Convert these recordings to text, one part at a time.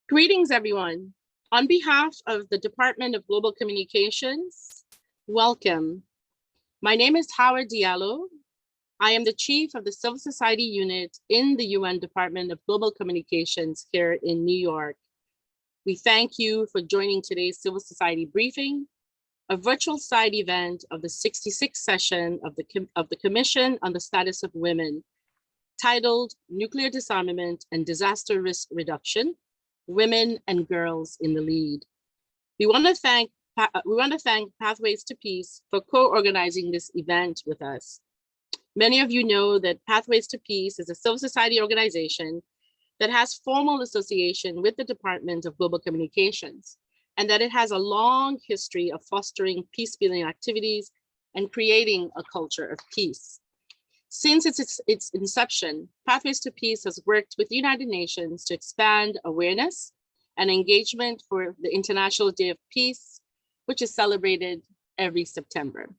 Greetings, everyone. On behalf of the Department of Global Communications, welcome. My name is Howard Diallo. I am the Chief of the Civil Society Unit in the UN Department of Global Communications here in New York. We thank you for joining today's Civil Society Briefing, a virtual side event of the 66th session of the Commission on the Status of Women, titled Nuclear Disarmament and Disaster Risk Reduction, Women and Girls in the Lead. We want to thank Pathways to Peace for co-organizing this event with us. Many of you know that Pathways to Peace is a civil society organization that has formal association with the Department of Global Communications, and that it has a long history of fostering peace-building activities and creating a culture of peace. Since its inception, Pathways to Peace has worked with the United Nations to expand awareness and engagement for the International Day of Peace, which is celebrated every September.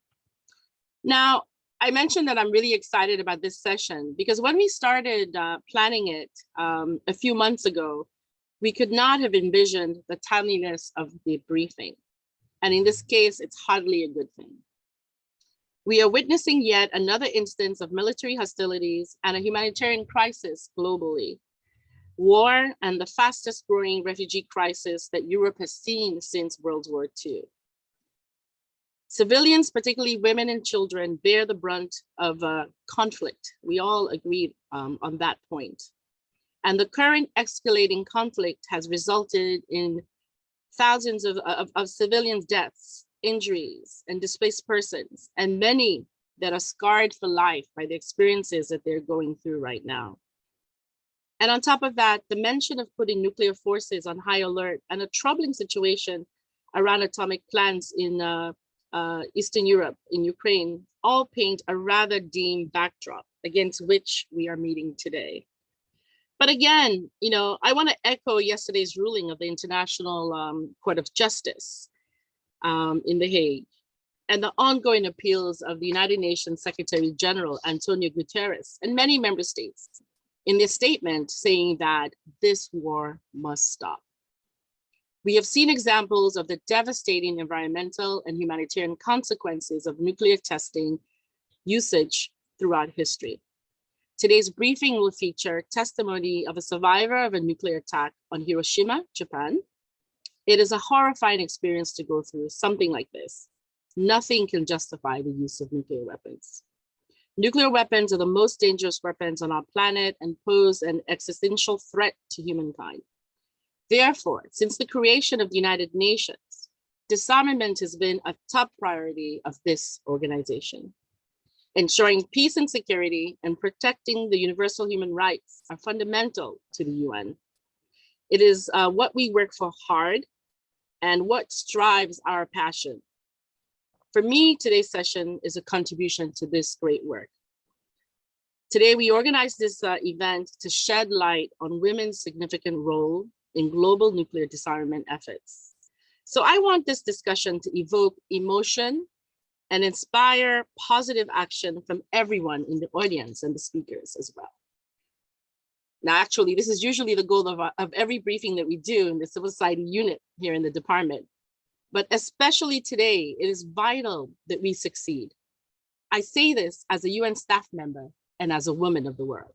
Now, I mentioned that I'm really excited about this session because when we started planning it a few months ago, we could not have envisioned the timeliness of the briefing. And in this case, it's hardly a good thing. We are witnessing yet another instance of military hostilities and a humanitarian crisis globally. War and the fastest growing refugee crisis that Europe has seen since World War II. Civilians, particularly women and children, bear the brunt of conflict. We all agreed on that point. And the current escalating conflict has resulted in thousands of civilians' deaths, injuries, and displaced persons, and many that are scarred for life by the experiences that they're going through right now. And on top of that, the mention of putting nuclear forces on high alert and a troubling situation around atomic plants in Eastern Europe, in Ukraine, all paint a rather dim backdrop against which we are meeting today. But again, I want to echo yesterday's ruling of the International Court of Justice in The Hague, and the ongoing appeals of the United Nations Secretary General Antonio Guterres and many member states in their statement saying that this war must stop. We have seen examples of the devastating environmental and humanitarian consequences of nuclear testing usage throughout history. Today's briefing will feature testimony of a survivor of a nuclear attack on Hiroshima, Japan. It is a horrifying experience to go through something like this. Nothing can justify the use of nuclear weapons. Nuclear weapons are the most dangerous weapons on our planet and pose an existential threat to humankind. Therefore, since the creation of the United Nations, disarmament has been a top priority of this organization. Ensuring peace and security and protecting the universal human rights are fundamental to the UN. It is what we work for hard and what drives our passion. For me, today's session is a contribution to this great work. Today, we organized this event to shed light on women's significant role in global nuclear disarmament efforts. So I want this discussion to evoke emotion and inspire positive action from everyone in the audience and the speakers as well. Now, actually, this is usually the goal of every briefing that we do in the civil society unit here in the department. But especially today, it is vital that we succeed. I say this as a UN staff member and as a woman of the world.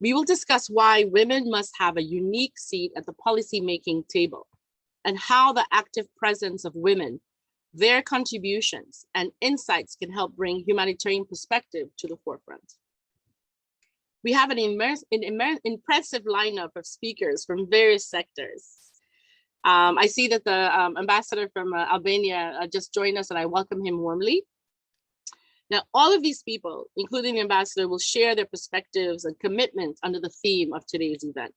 We will discuss why women must have a unique seat at the policymaking table and how the active presence of women, their contributions and insights can help bring humanitarian perspective to the forefront. We have an impressive lineup of speakers from various sectors. I see that the ambassador from Albania just joined us, and I welcome him warmly. Now, all of these people, including the ambassador, will share their perspectives and commitment under the theme of today's event.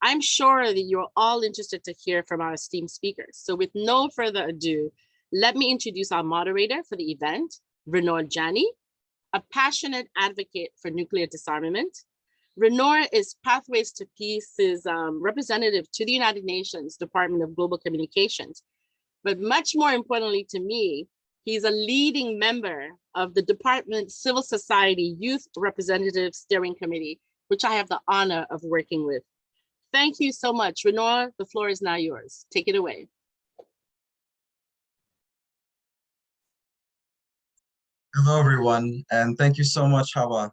I'm sure that you're all interested to hear from our esteemed speakers. So with no further ado, let me introduce our moderator for the event, Renor Jani, a passionate advocate for nuclear disarmament. Renor is Pathways to Peace's representative to the United Nations Department of Global Communications. But much more importantly to me, he's a leading member of the department's Civil Society Youth Representative Steering Committee, which I have the honor of working with. Thank you so much. Renora, the floor is now yours. Take it away. Hello, everyone, and thank you so much, Hawa.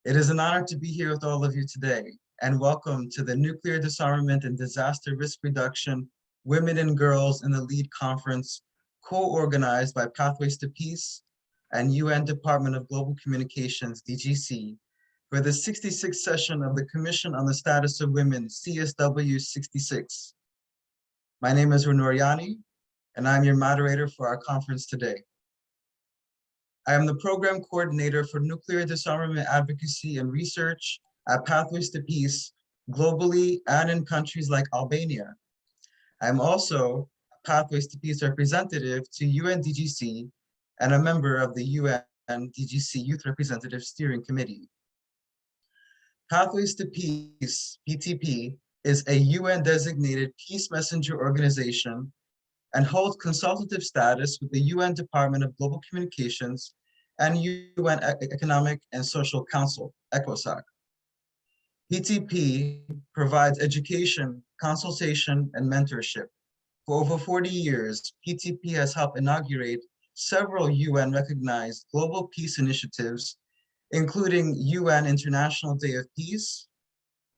It is an honor to be here with all of you today, and welcome to the Nuclear Disarmament and Disaster Risk Reduction Women and Girls in the Lead Conference, co-organized by Pathways to Peace and UN Department of Global Communications, DGC, for the 66th session of the Commission on the Status of Women, CSW 66. My name is Renor Yani, and I'm your moderator for our conference today. I am the program coordinator for nuclear disarmament advocacy and research at Pathways to Peace globally and in countries like Albania. I'm also a Pathways to Peace representative to UNDGC and a member of the UNDGC Youth Representative Steering Committee. Pathways to Peace, PTP, is a UN-designated peace messenger organization and holds consultative status with the UN Department of Global Communications and UN Economic and Social Council, ECOSOC. PTP provides education, consultation, and mentorship. For over 40 years, PTP has helped inaugurate several UN-recognized global peace initiatives, including UN International Day of Peace,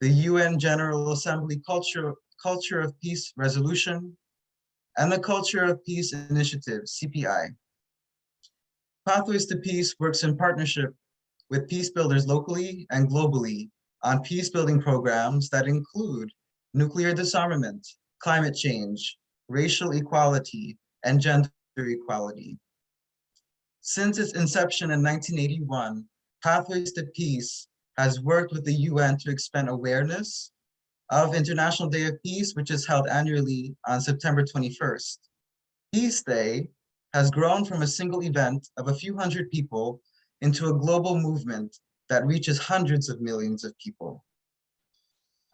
the UN General Assembly Culture of Peace Resolution, and the Culture of Peace Initiative, CPI. Pathways to Peace works in partnership with peace builders locally and globally on peace building programs that include nuclear disarmament, climate change, racial equality, and gender equality. Since its inception in 1981, Pathways to Peace has worked with the UN to expand awareness of International Day of Peace, which is held annually on September 21st. Peace Day has grown from a single event of a few hundred people into a global movement that reaches hundreds of millions of people.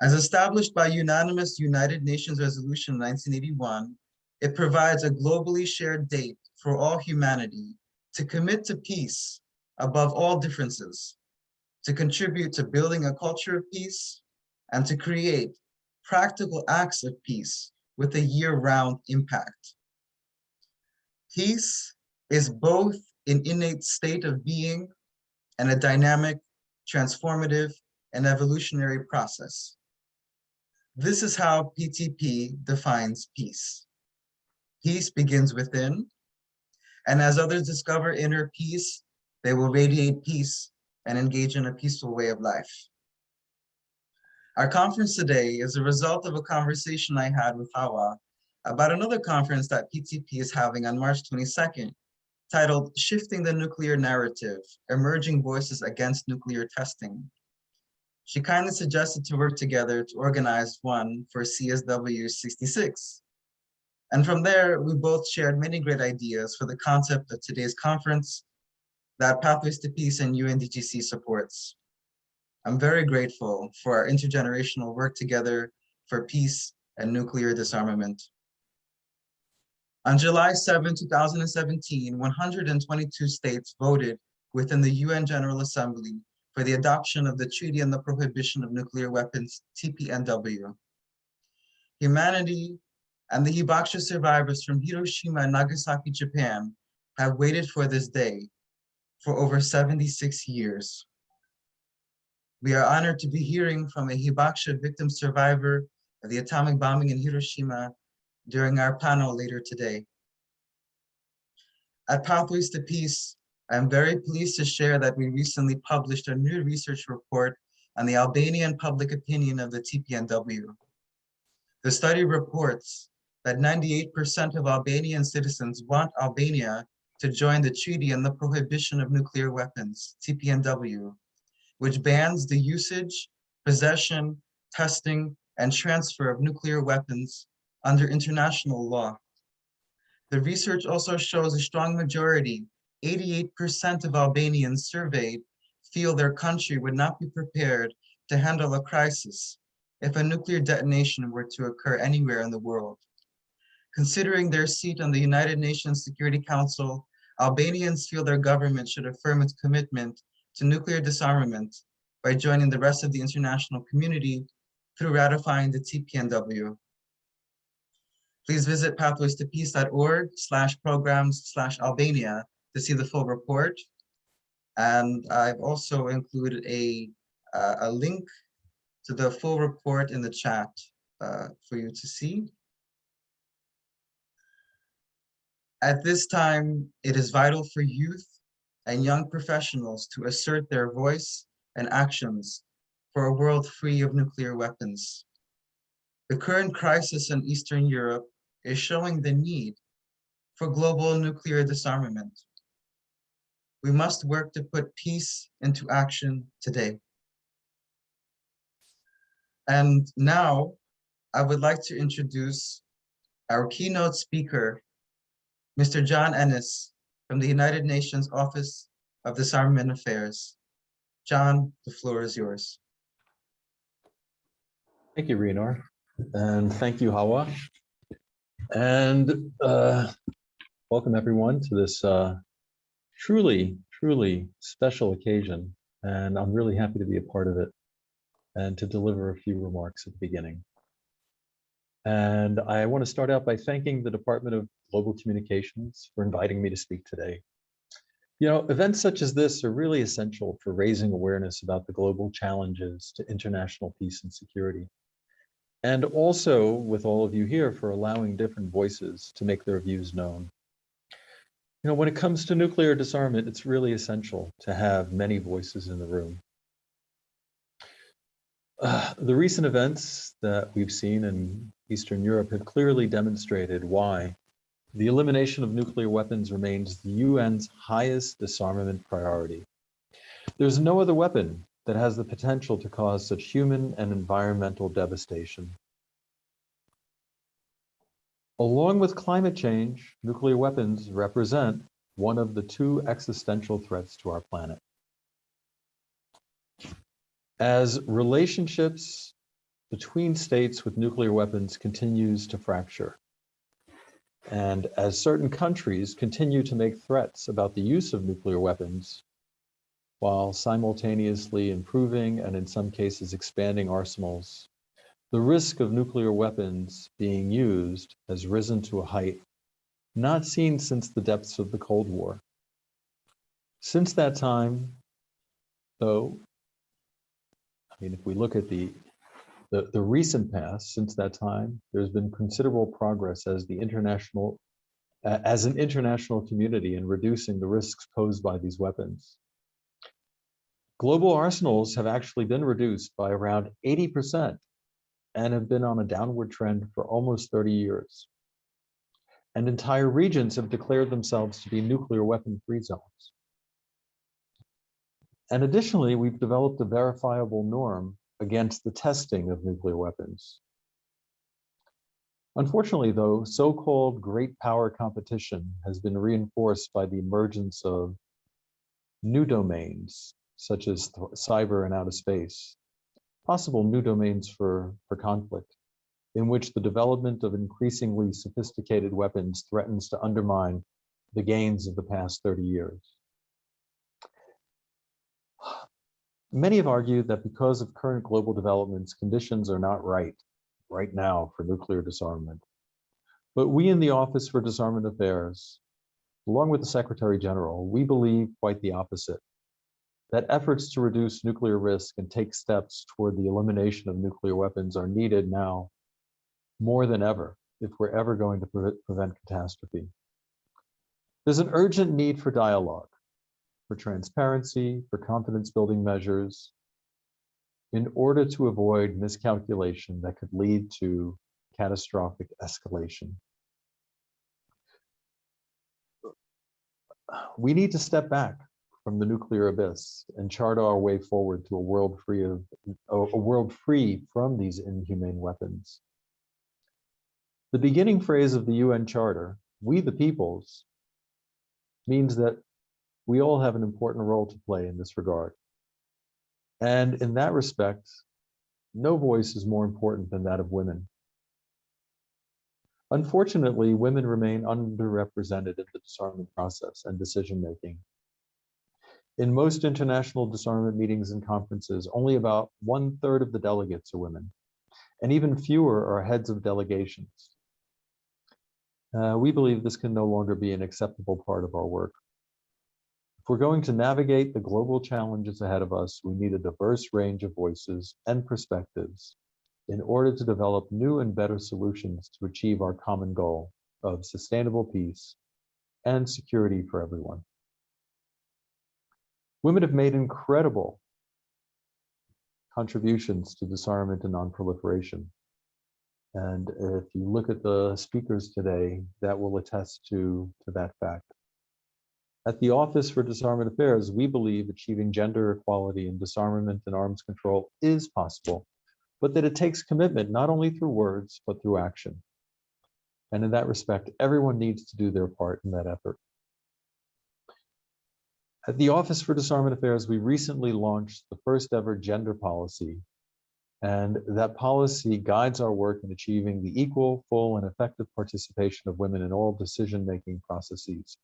As established by unanimous United Nations Resolution 1981, it provides a globally shared date for all humanity to commit to peace above all differences, to contribute to building a culture of peace, and to create practical acts of peace with a year-round impact. Peace is both an innate state of being and a dynamic, transformative, and evolutionary process. This is how PTP defines peace. Peace begins within, and as others discover inner peace, they will radiate peace and engage in a peaceful way of life. Our conference today is a result of a conversation I had with Hawa about another conference that PTP is having on March 22nd, titled Shifting the Nuclear Narrative, Emerging Voices Against Nuclear Testing. She kindly suggested to work together to organize one for CSW 66. And from there, we both shared many great ideas for the concept of today's conference that Pathways to Peace and UNDGC supports. I'm very grateful for our intergenerational work together for peace and nuclear disarmament. On July 7, 2017, 122 states voted within the UN General Assembly for the adoption of the Treaty on the Prohibition of Nuclear Weapons, TPNW. Humanity and the Hibakusha survivors from Hiroshima and Nagasaki, Japan, have waited for this day for over 76 years. We are honored to be hearing from a Hibakusha victim survivor of the atomic bombing in Hiroshima during our panel later today. At Pathways to Peace, I am very pleased to share that we recently published a new research report on the Albanian public opinion of the TPNW. The study reports that 98% of Albanian citizens want Albania to join the Treaty on the Prohibition of Nuclear Weapons, TPNW, which bans the usage, possession, testing, and transfer of nuclear weapons under international law. The research also shows a strong majority, 88% of Albanians surveyed, feel their country would not be prepared to handle a crisis if a nuclear detonation were to occur anywhere in the world. Considering their seat on the United Nations Security Council, Albanians feel their government should affirm its commitment to nuclear disarmament by joining the rest of the international community through ratifying the TPNW. Please visit pathwaystopeace.org/programs/Albania to see the full report. And I've also included a link to the full report in the chat for you to see. At this time, it is vital for youth and young professionals to assert their voice and actions for a world free of nuclear weapons. The current crisis in Eastern Europe is showing the need for global nuclear disarmament. We must work to put peace into action today. And now, I would like to introduce our keynote speaker, Mr. John Ennis from the United Nations Office of Disarmament Affairs. John, the floor is yours. Thank you, Renar, and thank you, Hawa. And welcome everyone to this truly special occasion. And I'm really happy to be a part of it and to deliver a few remarks at the beginning. And I want to start out by thanking the Department of Global Communications for inviting me to speak today. You know, events such as this are really essential for raising awareness about the global challenges to international peace and security. And also with all of you here for allowing different voices to make their views known. You know, when it comes to nuclear disarmament, it's really essential to have many voices in the room. The recent events that we've seen in Eastern Europe have clearly demonstrated why the elimination of nuclear weapons remains the UN's highest disarmament priority. There's no other weapon that has the potential to cause such human and environmental devastation. Along with climate change, nuclear weapons represent one of the two existential threats to our planet. As relationships between states with nuclear weapons continues to fracture, and as certain countries continue to make threats about the use of nuclear weapons, while simultaneously improving and in some cases expanding arsenals, the risk of nuclear weapons being used has risen to a height not seen since the depths of the Cold War. Since that time, though, I mean, if we look at the recent past, since that time, there's been considerable progress as an international community in reducing the risks posed by these weapons. Global arsenals have actually been reduced by around 80% and have been on a downward trend for almost 30 years. And entire regions have declared themselves to be nuclear weapon-free zones. And additionally, we've developed a verifiable norm against the testing of nuclear weapons. Unfortunately, though, so-called great power competition has been reinforced by the emergence of new domains, such as cyber and outer space, possible new domains for conflict, in which the development of increasingly sophisticated weapons threatens to undermine the gains of the past 30 years. Many have argued that because of current global developments, conditions are not right now for nuclear disarmament. But we in the Office for Disarmament Affairs, along with the Secretary General, we believe quite the opposite, that efforts to reduce nuclear risk and take steps toward the elimination of nuclear weapons are needed now more than ever if we're ever going to prevent catastrophe. There's an urgent need for dialogue, for transparency, for confidence-building measures, in order to avoid miscalculation that could lead to catastrophic escalation. We need to step back from the nuclear abyss and chart our way forward to a world free from these inhumane weapons. The beginning phrase of the UN Charter, "We the peoples," means that we all have an important role to play in this regard. And in that respect, no voice is more important than that of women. Unfortunately, women remain underrepresented in the disarmament process and decision-making. In most international disarmament meetings and conferences, only about 1/3 of the delegates are women. and even fewer are heads of delegations. We believe this can no longer be an acceptable part of our work. If we're going to navigate the global challenges ahead of us, we need a diverse range of voices and perspectives in order to develop new and better solutions to achieve our common goal of sustainable peace and security for everyone. Women have made incredible contributions to disarmament and nonproliferation. And if you look at the speakers today, that will attest to that fact. At the Office for Disarmament Affairs, we believe achieving gender equality in disarmament and arms control is possible, but that it takes commitment not only through words, but through action. And in that respect, everyone needs to do their part in that effort. At the Office for Disarmament Affairs, we recently launched the first ever gender policy, and that policy guides our work in achieving the equal, full, and effective participation of women in all decision-making processes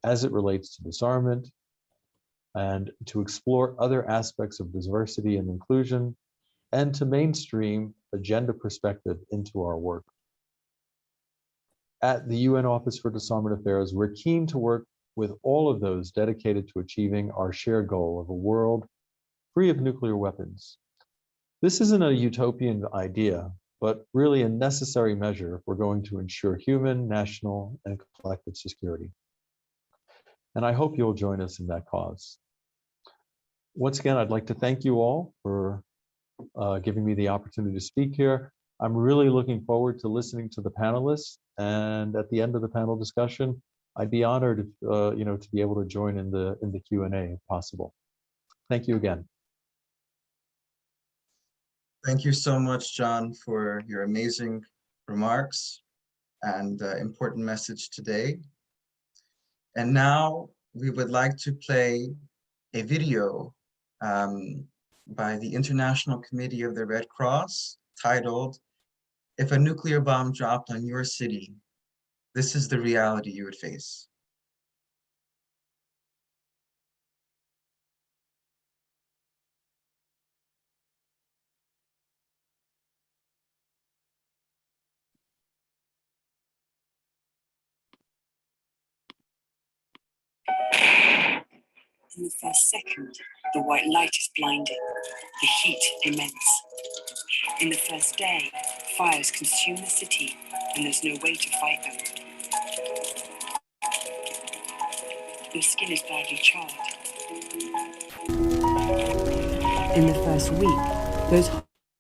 as it relates to disarmament, and to explore other aspects of diversity and inclusion, and to mainstream a gender perspective into our work. At the UN Office for Disarmament Affairs, we're keen to work with all of those dedicated to achieving our shared goal of a world free of nuclear weapons. This isn't a utopian idea, but really a necessary measure if we're going to ensure human, national, and collective security. And I hope you'll join us in that cause. Once again, I'd like to thank you all for giving me the opportunity to speak here. I'm really looking forward to listening to the panelists, and at the end of the panel discussion, I'd be honored if, to be able to join in the Q&A if possible. Thank you again. Thank you so much, John, for your amazing remarks and important message today. And now we would like to play a video by the International Committee of the Red Cross titled, "If a Nuclear Bomb Dropped on Your City, This is the Reality You Would Face." In the first second, the white light is blinding, the heat immense. In the first day, fires consume the city and there's no way to fight them. Your skin is badly charred. In the first week, those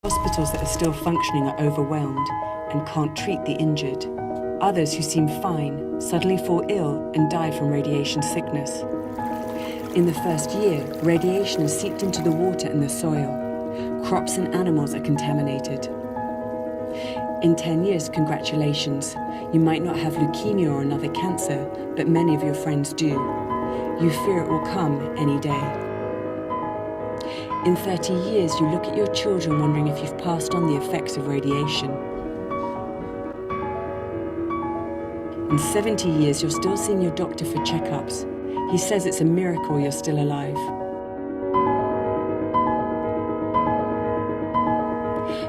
hospitals that are still functioning are overwhelmed and can't treat the injured. Others who seem fine suddenly fall ill and die from radiation sickness. In the first year, radiation has seeped into the water and the soil. Crops and animals are contaminated. In 10 years, congratulations. You might not have leukemia or another cancer, but many of your friends do. You fear it will come any day. In 30 years, you look at your children wondering if you've passed on the effects of radiation. In 70 years, you're still seeing your doctor for checkups. He says it's a miracle you're still alive.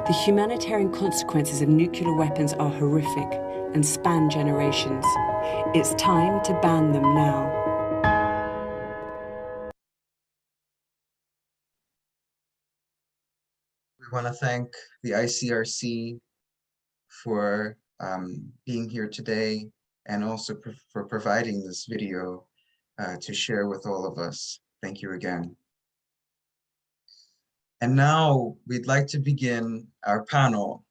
The humanitarian consequences of nuclear weapons are horrific and span generations. It's time to ban them now. We want to thank the ICRC for being here today, and also for providing this video to share with all of us. Thank you again. And now we'd like to begin our panel,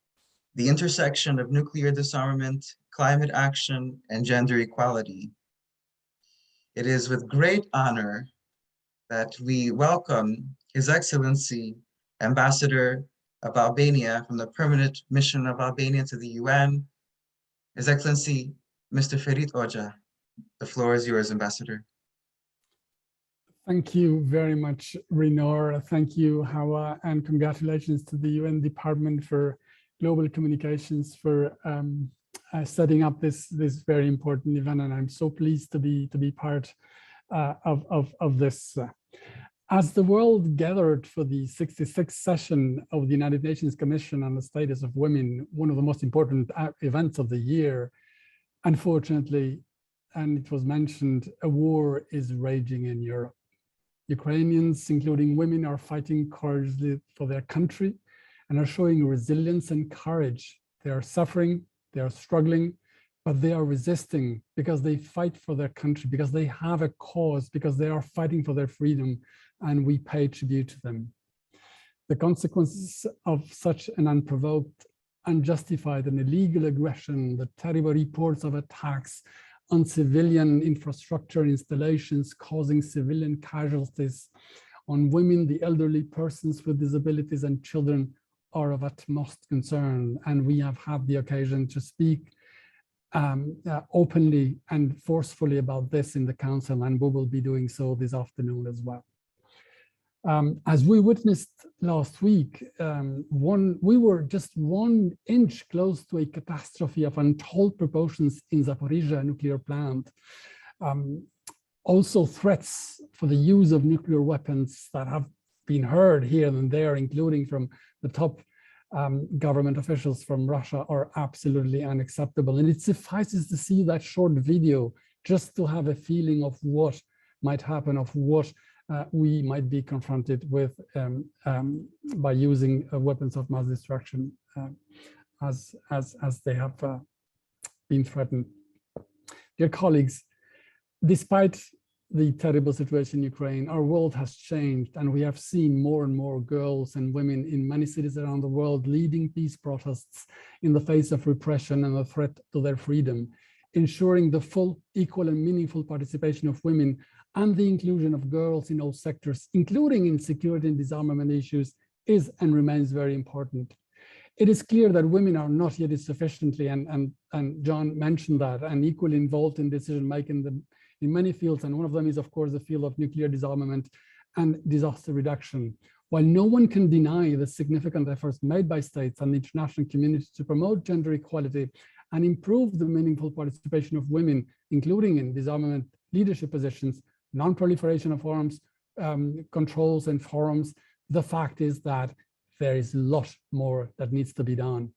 "The Intersection of Nuclear Disarmament, Climate Action, and Gender Equality." It is with great honor that we welcome His Excellency Ambassador of Albania from the Permanent Mission of Albania to the UN, His Excellency Mr. Ferit Hoxha. The floor is yours, Ambassador. Thank you very much, Rinor. Thank you, Hawa, and congratulations to the UN Department for Global Communications for setting up this very important event. And I'm so pleased to be part of this. As the world gathered for the 66th session of the United Nations Commission on the Status of Women, one of the most important events of the year, unfortunately, and it was mentioned, a war is raging in Europe. Ukrainians, including women, are fighting courageously for their country and are showing resilience and courage. They are suffering, they are struggling, but they are resisting because they fight for their country, because they have a cause, because they are fighting for their freedom, and we pay tribute to them. The consequences of such an unprovoked, unjustified, and illegal aggression, the terrible reports of attacks on civilian infrastructure installations causing civilian casualties, on women, the elderly, persons with disabilities, and children are of utmost concern. And we have had the occasion to speak openly and forcefully about this in the Council, and we will be doing so this afternoon as well. As we witnessed last week, we were just 1 inch close to a catastrophe of untold proportions in Zaporizhzhia nuclear plant. Also threats for the use of nuclear weapons that have been heard here and there, including from the top government officials from Russia, are absolutely unacceptable. And it suffices to see that short video just to have a feeling of what might happen, of what we might be confronted with by using weapons of mass destruction as they have been threatened. Dear colleagues, despite the terrible situation in Ukraine, our world has changed, and we have seen more and more girls and women in many cities around the world leading peace protests in the face of repression and a threat to their freedom, ensuring the full, equal, and meaningful participation of women and the inclusion of girls in all sectors, including in security and disarmament issues, is and remains very important. It is clear that women are not yet sufficiently, and John mentioned that, and equally involved in decision-making in many fields, and one of them is, of course, the field of nuclear disarmament and disaster reduction. While no one can deny the significant efforts made by states and the international community to promote gender equality and improve the meaningful participation of women, including in disarmament leadership positions, non-proliferation of arms controls and forums, the fact is that there is a lot more that needs to be done.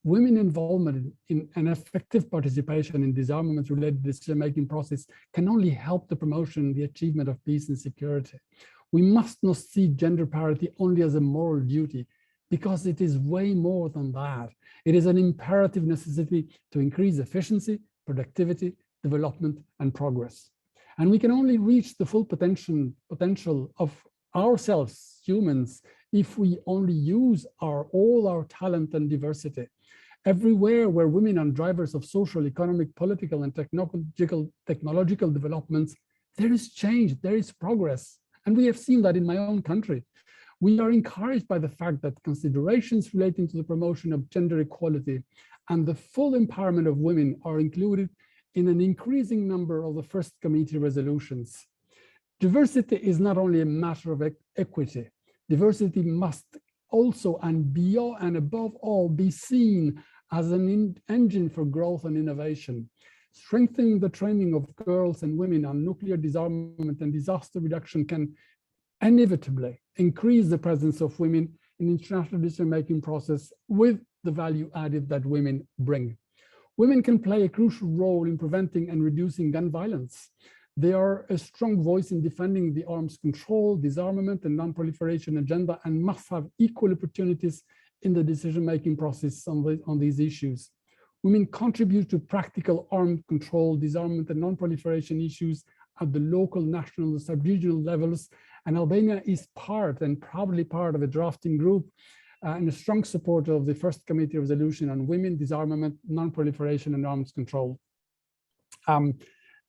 Women involvement in an effective participation in disarmament-related decision-making process can only help the promotion and the achievement of peace and security. We must not see gender parity only as a moral duty, because it is way more than that. It is an imperative necessity to increase efficiency, productivity, development, and progress. And we can only reach the full potential of ourselves, humans, if we only use all our talent and diversity. Everywhere where women are drivers of social, economic, political, and technological developments, there is change, there is progress. And we have seen that in my own country. We are encouraged by the fact that considerations relating to the promotion of gender equality and the full empowerment of women are included in an increasing number of the first committee resolutions. Diversity is not only a matter of equity. Diversity must also and above all be seen as an engine for growth and innovation. Strengthening the training of girls and women on nuclear disarmament and disaster reduction can inevitably increase the presence of women in international decision-making process with the value added that women bring. Women can play a crucial role in preventing and reducing gun violence. They are a strong voice in defending the arms control, disarmament, and non-proliferation agenda, and must have equal opportunities in the decision-making process on these issues. Women contribute to practical arms control, disarmament, and non-proliferation issues at the local, national, and sub-regional levels, and Albania is part and proudly part of a drafting group and a strong supporter of the first committee resolution on women, disarmament, non-proliferation, and arms control.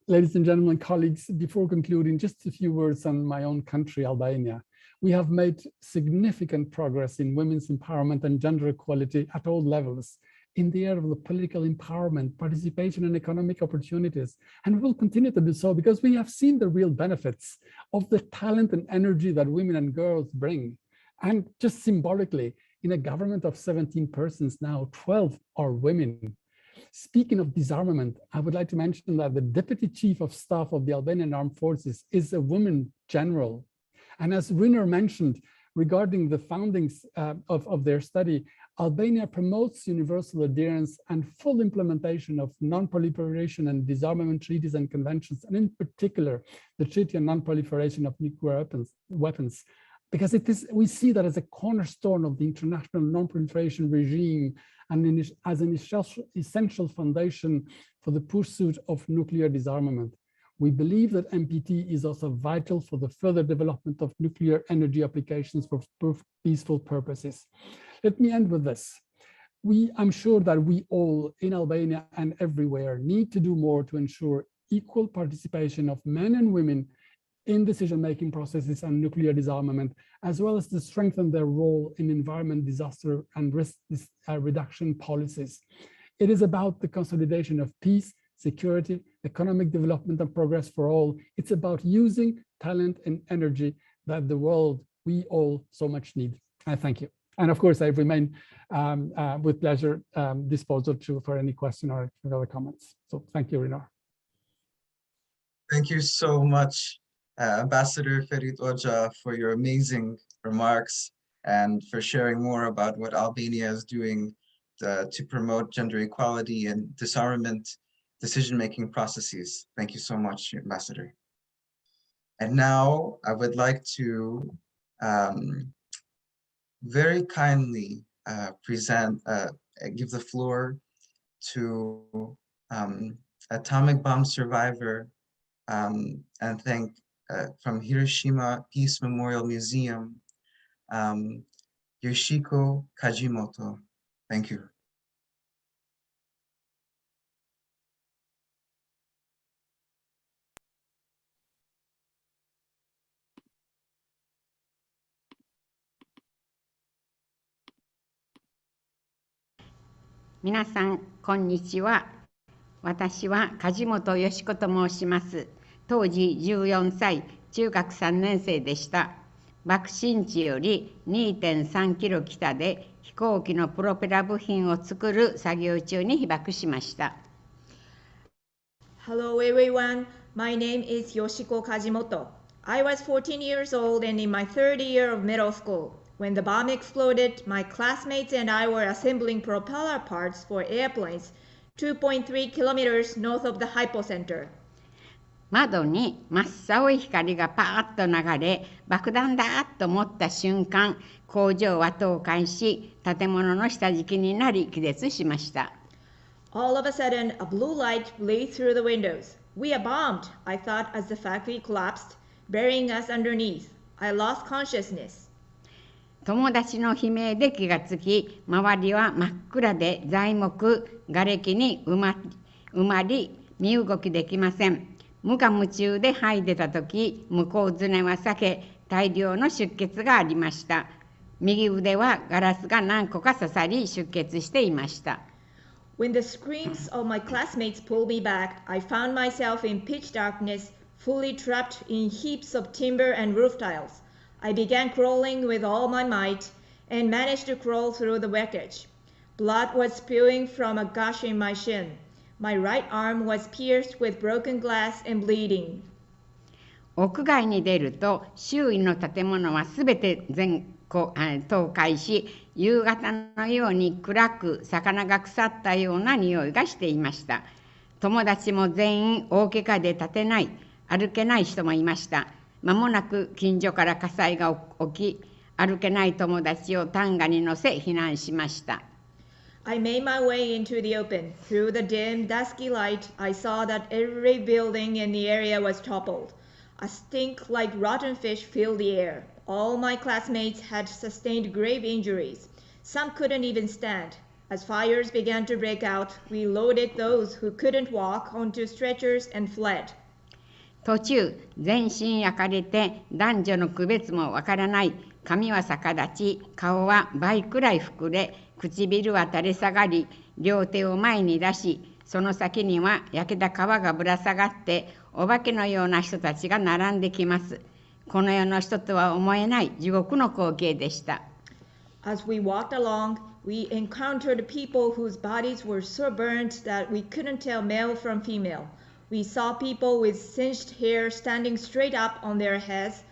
Ladies and gentlemen, colleagues, before concluding, just a few words on my own country, Albania. We have made significant progress in women's empowerment and gender equality at all levels in the area of the political empowerment, participation, and economic opportunities. And we will continue to do so because we have seen the real benefits of the talent and energy that women and girls bring. And just symbolically, in a government of 17 persons now, 12 are women. Speaking of disarmament, I would like to mention that the Deputy Chief of Staff of the Albanian Armed Forces is a woman general. And as Rinner mentioned, regarding the foundings of their study, Albania promotes universal adherence and full implementation of non-proliferation and disarmament treaties and conventions, and in particular, the Treaty on Non-Proliferation of Nuclear Weapons, because we see that as a cornerstone of the international non-proliferation regime and as an essential foundation for the pursuit of nuclear disarmament. We believe that NPT is also vital for the further development of nuclear energy applications for peaceful purposes. Let me end with this. I'm sure that we all in Albania and everywhere need to do more to ensure equal participation of men and women in decision-making processes and nuclear disarmament, as well as to strengthen their role in environment, disaster, and risk reduction policies. It is about the consolidation of peace, security, economic development, and progress for all. It's about using talent and energy that the world, we all so much need. I thank you. And of course, I remain with pleasure disposal for any question or other comments. So thank you, Rinor. Thank you so much, Ambassador Ferit Hoxha, for your amazing remarks and for sharing more about what Albania is doing to promote gender equality and disarmament decision-making processes. Thank you so much, Ambassador. And now I would like to very kindly give the floor to atomic bomb survivor and thank from Hiroshima Peace Memorial Museum, Yoshiko Kajimoto. Thank you. Minasan, konnichiwa. 私は梶本よしこと申します。当時14歳、中学3年生でした。爆心地より 2.3 キロ北で飛行機のプロペラ部品を作る作業中に被爆しました。Hello everyone, my name is Yoshiko Kajimoto. I was 14 years old and in my third year of middle school. When the bomb exploded, my classmates and I were assembling propeller parts for airplanes 2.3 kilometers north of the hypocenter. 窓に真っ青い光がパーッと流れ、爆弾だと思った瞬間、工場は倒壊し、建物の下敷きになり気絶しました。All of a sudden, a blue light blazed through the windows. We are bombed, I thought as the factory collapsed, burying us underneath. I lost consciousness. 友達の悲鳴で気がつき、周りは真っ暗で材木、瓦礫に埋まり、身動きできません。無我夢中で這い出たとき、向こうずねは裂け、大量の出血がありました。右腕はガラスが何個か刺さり、出血していました。When the screams of my classmates pulled me back, I found myself in pitch darkness, fully trapped in heaps of timber and roof tiles. I began crawling with all my might and managed to crawl through the wreckage. Blood was spewing from a gash in my shin. My right arm was pierced with broken glass and bleeding. 屋外に出ると周囲の建物はすべて倒壊し、夕方のように暗く魚が腐ったような匂いがしていました。友達も全員大怪我で立てない、歩けない人もいました。まもなく近所から火災が起き、歩けない友達を担架に乗せ避難しました。I made my way into the open. Through the dim, dusky light, I saw that every building in the area was toppled. A stink like rotten fish filled the air. All my classmates had sustained grave injuries. Some couldn't even stand. As fires began to break out, we loaded those who couldn't walk onto stretchers and fled. 途中、全身焼かれて男女の区別もわからない。髪は逆立ち、顔は倍くらい膨れ、唇は垂れ下がり、両手を前に出し、その先には焼けた皮がぶら下がって、お化けのような人たちが並んできます。この世の人とは思えない地獄の光景でした。As we walked along, we encountered people whose bodies were so burnt that we couldn't tell male from female. We saw people with singed hair standing straight up on their heads,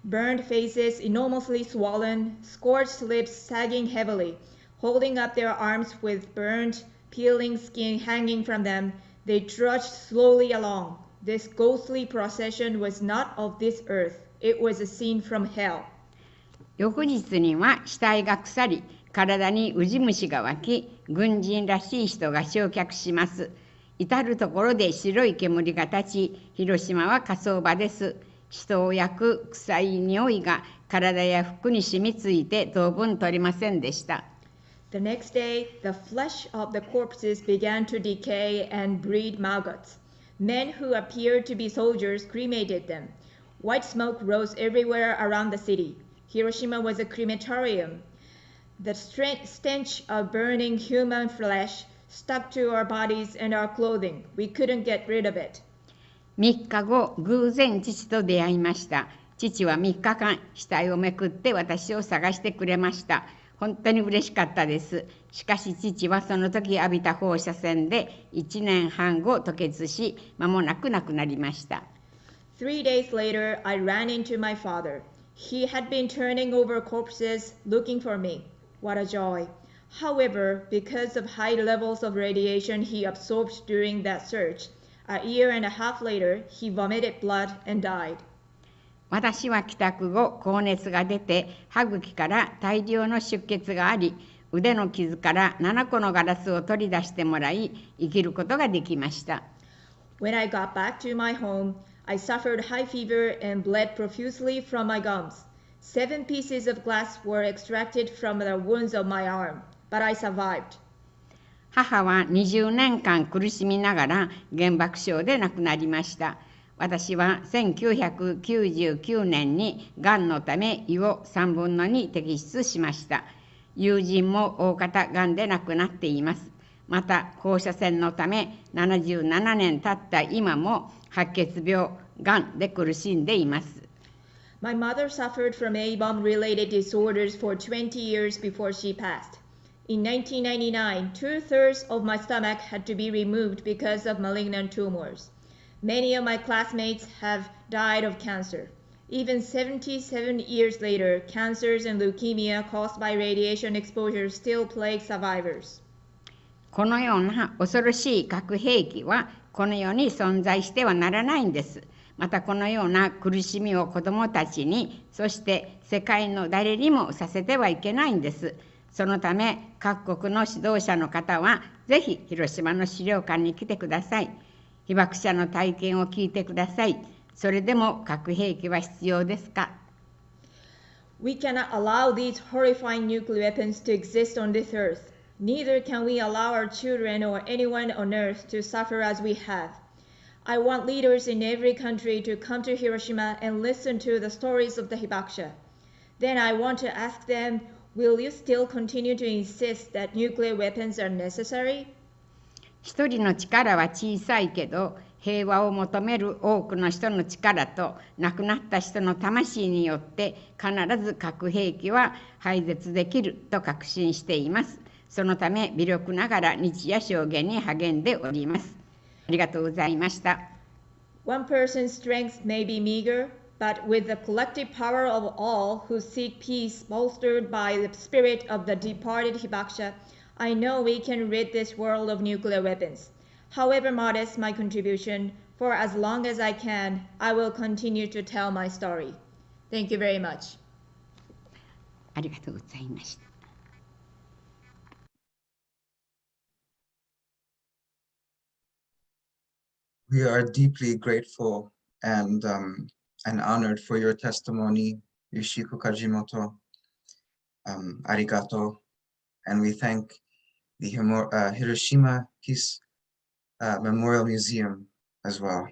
burned faces enormously swollen, scorched lips sagging heavily, holding up their arms with burned, peeling skin hanging from them, they trudged slowly along. This ghostly procession was not of this earth. It was a scene from hell. 翌日には死体が腐り、体にウジ虫が湧き、軍人らしい人が焼却します。至る所で白い煙が立ち、広島は火葬場です。人を焼く臭い匂いが体や服に染みついて当分取りませんでした。The next day, the flesh of the corpses began to decay and breed maggots. Men who appeared to be soldiers cremated them. White smoke rose everywhere around the city. Hiroshima was a crematorium. The stench of burning human flesh stuck to our bodies and our clothing. We couldn't get rid of it. 3日後、偶然父と出会いました。父は3日間、死体をめくって私を探してくれました。本当に嬉しかったです。しかし父はその時浴びた放射線で1年半後吐血し、間もなく亡くなりました。3 days later, I ran into my father. He had been turning over corpses looking for me. What a joy. However, because of high levels of radiation he absorbed during that search, a year and a half later, he vomited blood and died. 私は帰宅後、高熱が出て、歯茎から大量の出血があり、腕の傷から7個のガラスを取り出してもらい、生きることができました。When I got back to my home, I suffered high fever and bled profusely from my gums. 7 pieces of glass were extracted from the wounds of my arm, but I survived. 母は20年間苦しみながら原爆症で亡くなりました。私は1999年にがんのため胃を3分の2摘出しました。友人も大方がんで亡くなっています。また放射線のため77年経った今も白血病、がんで苦しんでいます。My mother suffered from A-bomb-related disorders for 20 years before she passed. In 1999, 2/3 of my stomach had to be removed because of malignant tumors. Many of my classmates have died of cancer. Even 77 years later, cancers and leukemia caused by radiation exposure still plague survivors. このような恐ろしい核兵器はこの世に存在してはならないんです。またこのような苦しみを子どもたちに、そして世界の誰にもさせてはいけないんです。そのため各国の指導者の方はぜひ広島の資料館に来てください。被爆者の体験を聞いてください。それでも核兵器は必要ですか？ We cannot allow these horrifying nuclear weapons to exist on this earth. Neither can we allow our children or anyone on earth to suffer as we have. I want leaders in every country to come to Hiroshima and listen to the stories of the Hibakusha. Then I want to ask them, will you still continue to insist that nuclear weapons are necessary? 一人の力は小さいけど、平和を求める多くの人の力と亡くなった人の魂によって必ず核兵器は廃絶できると確信しています。そのため微力ながら日夜証言に励んでおります。ありがとうございました。One person's strength may be meager, but with the collective power of all who seek peace bolstered by the spirit of the departed Hibakusha, I know we can rid this world of nuclear weapons. However modest my contribution, for as long as I can, I will continue to tell my story. Thank you very much. ありがとうございました。We are deeply grateful and honored for your testimony, Yoshiko Kajimoto. Arigato. And we thank the Hiroshima Peace Memorial Museum as well.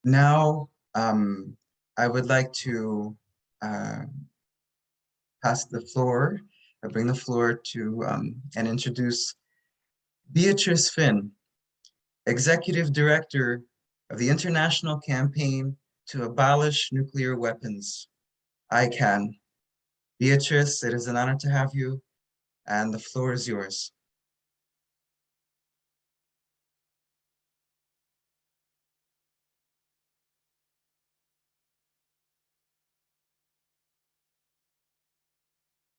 Now, I would like to bring the floor to and introduce Beatrice Finn, Executive Director of the International Campaign to Abolish Nuclear Weapons, ICAN. Beatrice, it is an honor to have you, and the floor is yours.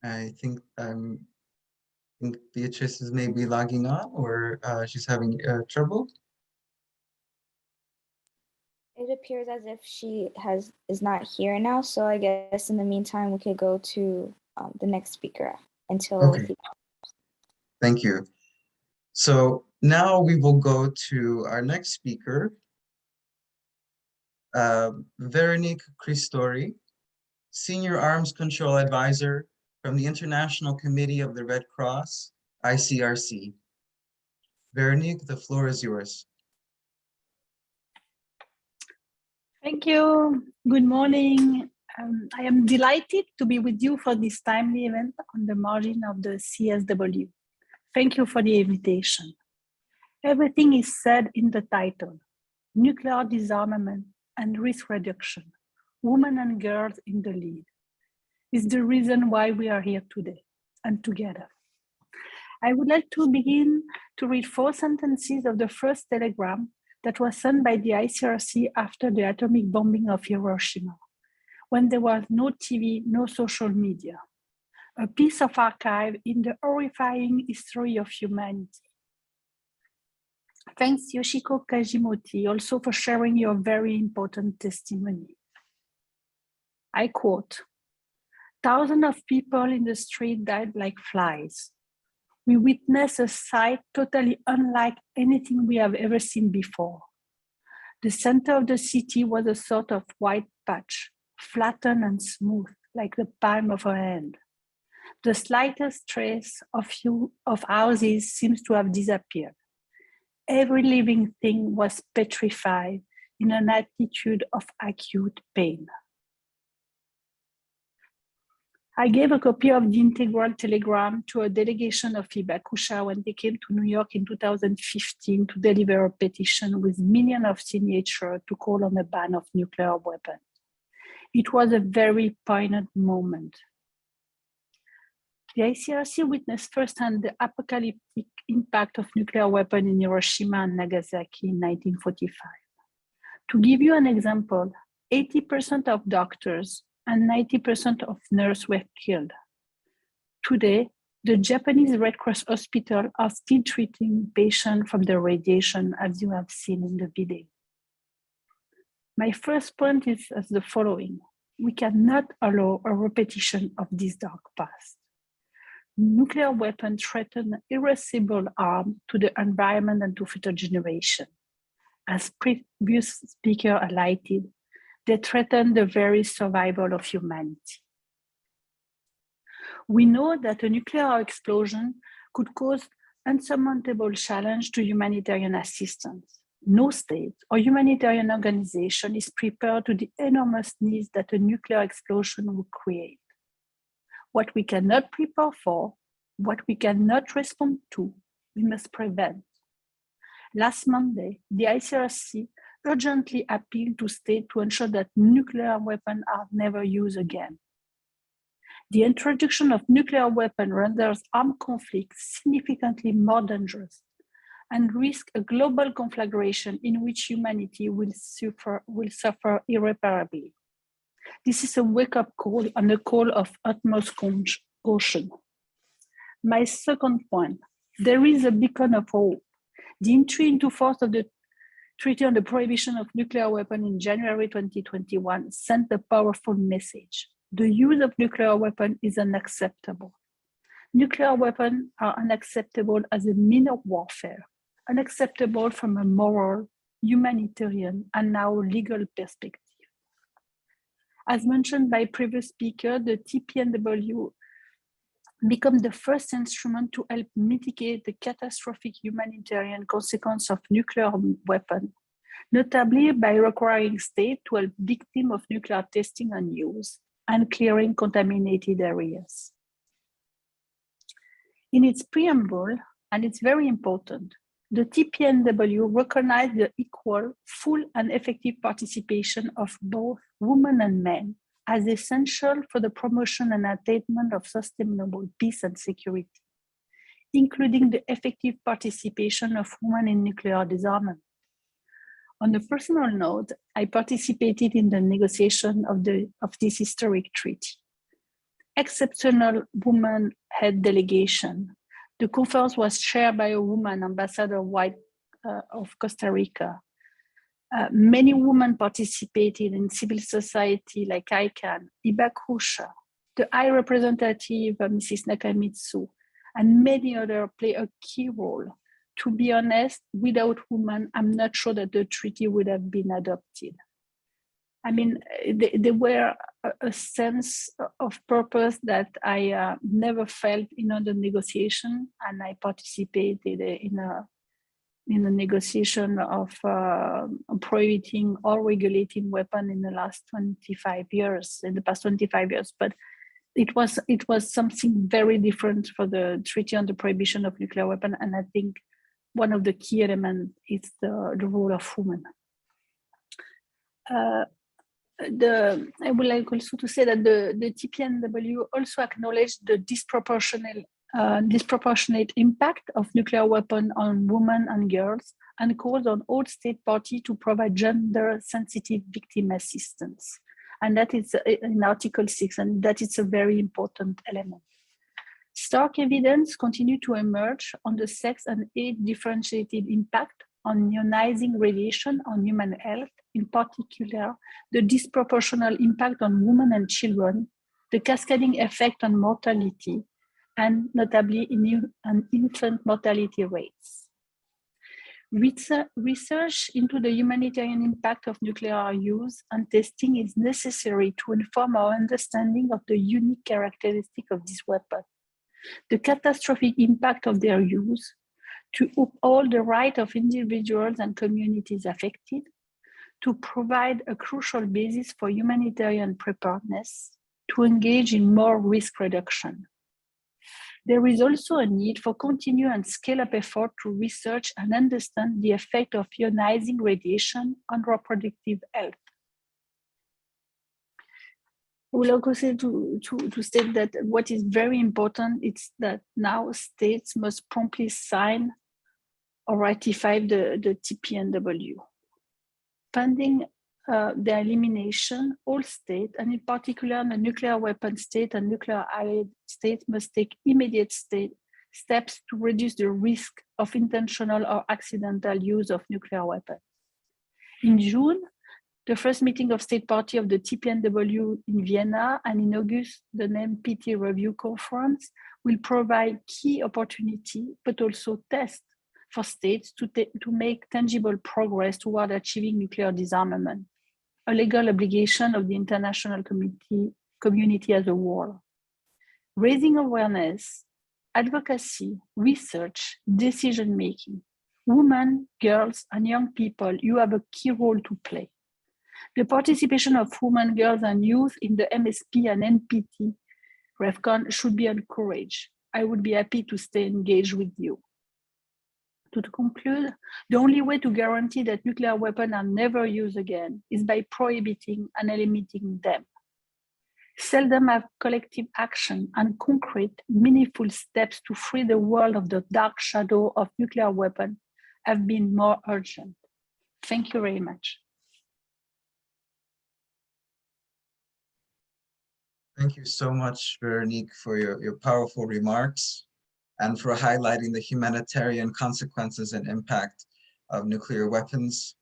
I think Beatrice is maybe logging on, or she's having trouble. It appears as if she is not here now, so I guess in the meantime we could go to the next speaker until. Okay. Thank you. So now we will go to our next speaker, Veronique Christori, Senior Arms Control Advisor from the International Committee of the Red Cross, ICRC. Veronique, the floor is yours. Thank you. Good morning. I am delighted to be with you for this timely event on the margin of the CSW. Thank you for the invitation. Everything is said in the title: nuclear disarmament and risk reduction, women and girls in the lead. Is the reason why we are here today and together. I would like to begin to read 4 sentences of the first telegram that was sent by the ICRC after the atomic bombing of Hiroshima, when there was no TV, no social media. A piece of archive in the horrifying history of humanity. Thanks, Yoshiko Kajimoto, also for sharing your very important testimony. I quote, "Thousands of people in the street died like flies. We witnessed a sight totally unlike anything we have ever seen before. The center of the city was a sort of white patch, flattened and smooth, like the palm of a hand. The slightest trace of houses seems to have disappeared. Every living thing was petrified in an attitude of acute pain." I gave a copy of the integral telegram to a delegation of Ferit Hoxha when they came to New York in 2015 to deliver a petition with millions of signatures to call on a ban of nuclear weapons. It was a very poignant moment. The ICRC witnessed firsthand the apocalyptic impact of nuclear weapons in Hiroshima and Nagasaki in 1945. To give you an example, 80% of doctors and 90% of nurses were killed. Today, the Japanese Red Cross hospitals are still treating patients from the radiation, as you have seen in the video. My first point is as the following: we cannot allow a repetition of this dark past. Nuclear weapons threaten irreversible harm to the environment and to future generations. As previous speaker highlighted, they threaten the very survival of humanity. We know that a nuclear explosion could cause unsurmountable challenge to humanitarian assistance. No state or humanitarian organization is prepared to the enormous needs that a nuclear explosion would create. What we cannot prepare for, what we cannot respond to, we must prevent. Last Monday, the ICRC urgently appealed to states to ensure that nuclear weapons are never used again. The introduction of nuclear weapons renders armed conflict significantly more dangerous and risks a global conflagration in which humanity will suffer irreparably. This is a wake-up call and a call of utmost caution. My second point, there is a beacon of hope. The entry into force of the Treaty on the Prohibition of Nuclear Weapons in January 2021 sent a powerful message. The use of nuclear weapons is unacceptable. Nuclear weapons are unacceptable as a means of warfare, unacceptable from a moral, humanitarian, and now legal perspective. As mentioned by previous speaker, the TPNW become the first instrument to help mitigate the catastrophic humanitarian consequence of nuclear weapons, notably by requiring states to help victims of nuclear testing and use and clearing contaminated areas. In its preamble, and it's very important, the TPNW recognized the equal, full, and effective participation of both women and men as essential for the promotion and attainment of sustainable peace and security, including the effective participation of women in nuclear disarmament. On a personal note, I participated in the negotiation of this historic treaty. exceptional woman-head delegation. The conference was chaired by a woman, Ambassador White of Costa Rica. Many women participated in civil society like ICAN, Ferit Hoxha, the High Representative Mrs. Nakamitsu, and many others play a key role. To be honest, without women, I'm not sure that the treaty would have been adopted. I mean, there were a sense of purpose that I never felt in the negotiation, and I participated in a negotiation of prohibiting all regulating weapons in the last 25 years, in the past 25 years. But it was something very different for the Treaty on the Prohibition of Nuclear Weapons, and I think one of the key elements is the role of women. I would like also to say that the TPNW also acknowledged the disproportionate impact of nuclear weapons on women and girls, and called on all state parties to provide gender-sensitive victim assistance. And that is in Article 6, and that is a very important element. Stark evidence continue to emerge on the sex and age differentiated impact on ionizing radiation on human health, in particular, the disproportional impact on women and children, the cascading effect on mortality, and notably in infant mortality rates. Research into the humanitarian impact of nuclear use and testing is necessary to inform our understanding of the unique characteristic of this weapon, the catastrophic impact of their use, to uphold the right of individuals and communities affected, to provide a crucial basis for humanitarian preparedness, to engage in more risk reduction. There is also a need for continued and scale-up effort to research and understand the effect of ionizing radiation on reproductive health. I will also say to state that what is very important is that now states must promptly sign or ratify the TPNW. Pending their elimination, all states, and in particular the nuclear weapon state and nuclear allied states, must take immediate steps to reduce the risk of intentional or accidental use of nuclear weapons. In June, the first meeting of state party of the TPNW in Vienna, and in August, the NPT review conference will provide key opportunity, but also tests for states to make tangible progress toward achieving nuclear disarmament, a legal obligation of the international community as a whole. Raising awareness, advocacy, research, decision-making, women, girls, and young people, you have a key role to play. The participation of women, girls, and youth in the MSP and NPT REFCON should be encouraged. I would be happy to stay engaged with you. To conclude, the only way to guarantee that nuclear weapons are never used again is by prohibiting and eliminating them. Seldom have collective action and concrete, meaningful steps to free the world of the dark shadow of nuclear weapons have been more urgent. Thank you very much. Thank you so much, Veronique, for your powerful remarks and for highlighting the humanitarian consequences and impact of nuclear weapons.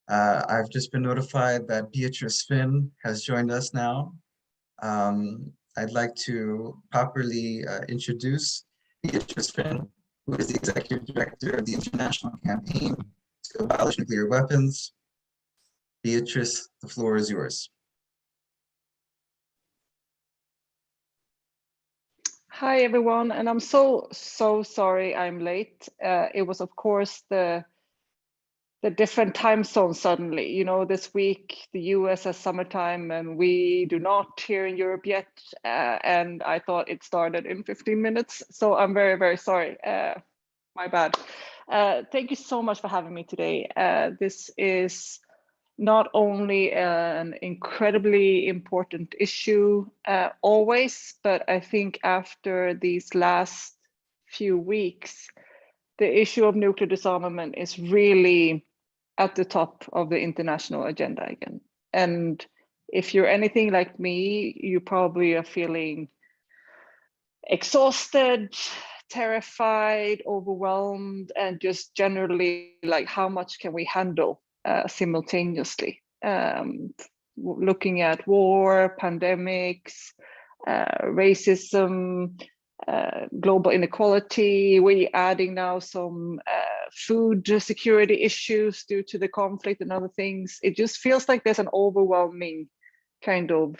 I've just been notified that Beatrice Finn has joined us now. I'd like to properly introduce Beatrice Finn, who is the Executive Director of the International Campaign to Abolish Nuclear Weapons. Beatrice, the floor is yours. Hi, everyone, and I'm so sorry I'm late. It was, of course, the different time zones suddenly. You know, this week, the US has summertime, and we do not here in Europe yet. And I thought it started in 15 minutes. So I'm very, very sorry. My bad. Thank you so much for having me today. This is not only an incredibly important issue always, but I think after these last few weeks, the issue of nuclear disarmament is really at the top of the international agenda again. And if you're anything like me, you probably are feeling exhausted, terrified, overwhelmed, and just generally like, how much can we handle simultaneously? Looking at war, pandemics, racism, global inequality. We're adding now some food security issues due to the conflict and other things. It just feels like there's an overwhelming kind of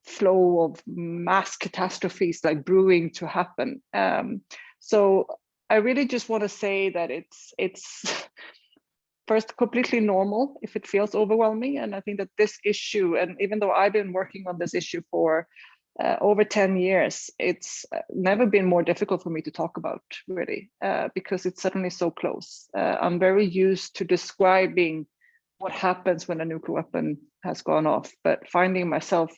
flow of mass catastrophes like brewing to happen. So I really just want to say that it's first completely normal if it feels overwhelming. And I think that this issue, and even though I've been working on this issue for over 10 years, it's never been more difficult for me to talk about, really, because it's suddenly so close. I'm very used to describing what happens when a nuclear weapon has gone off, but finding myself,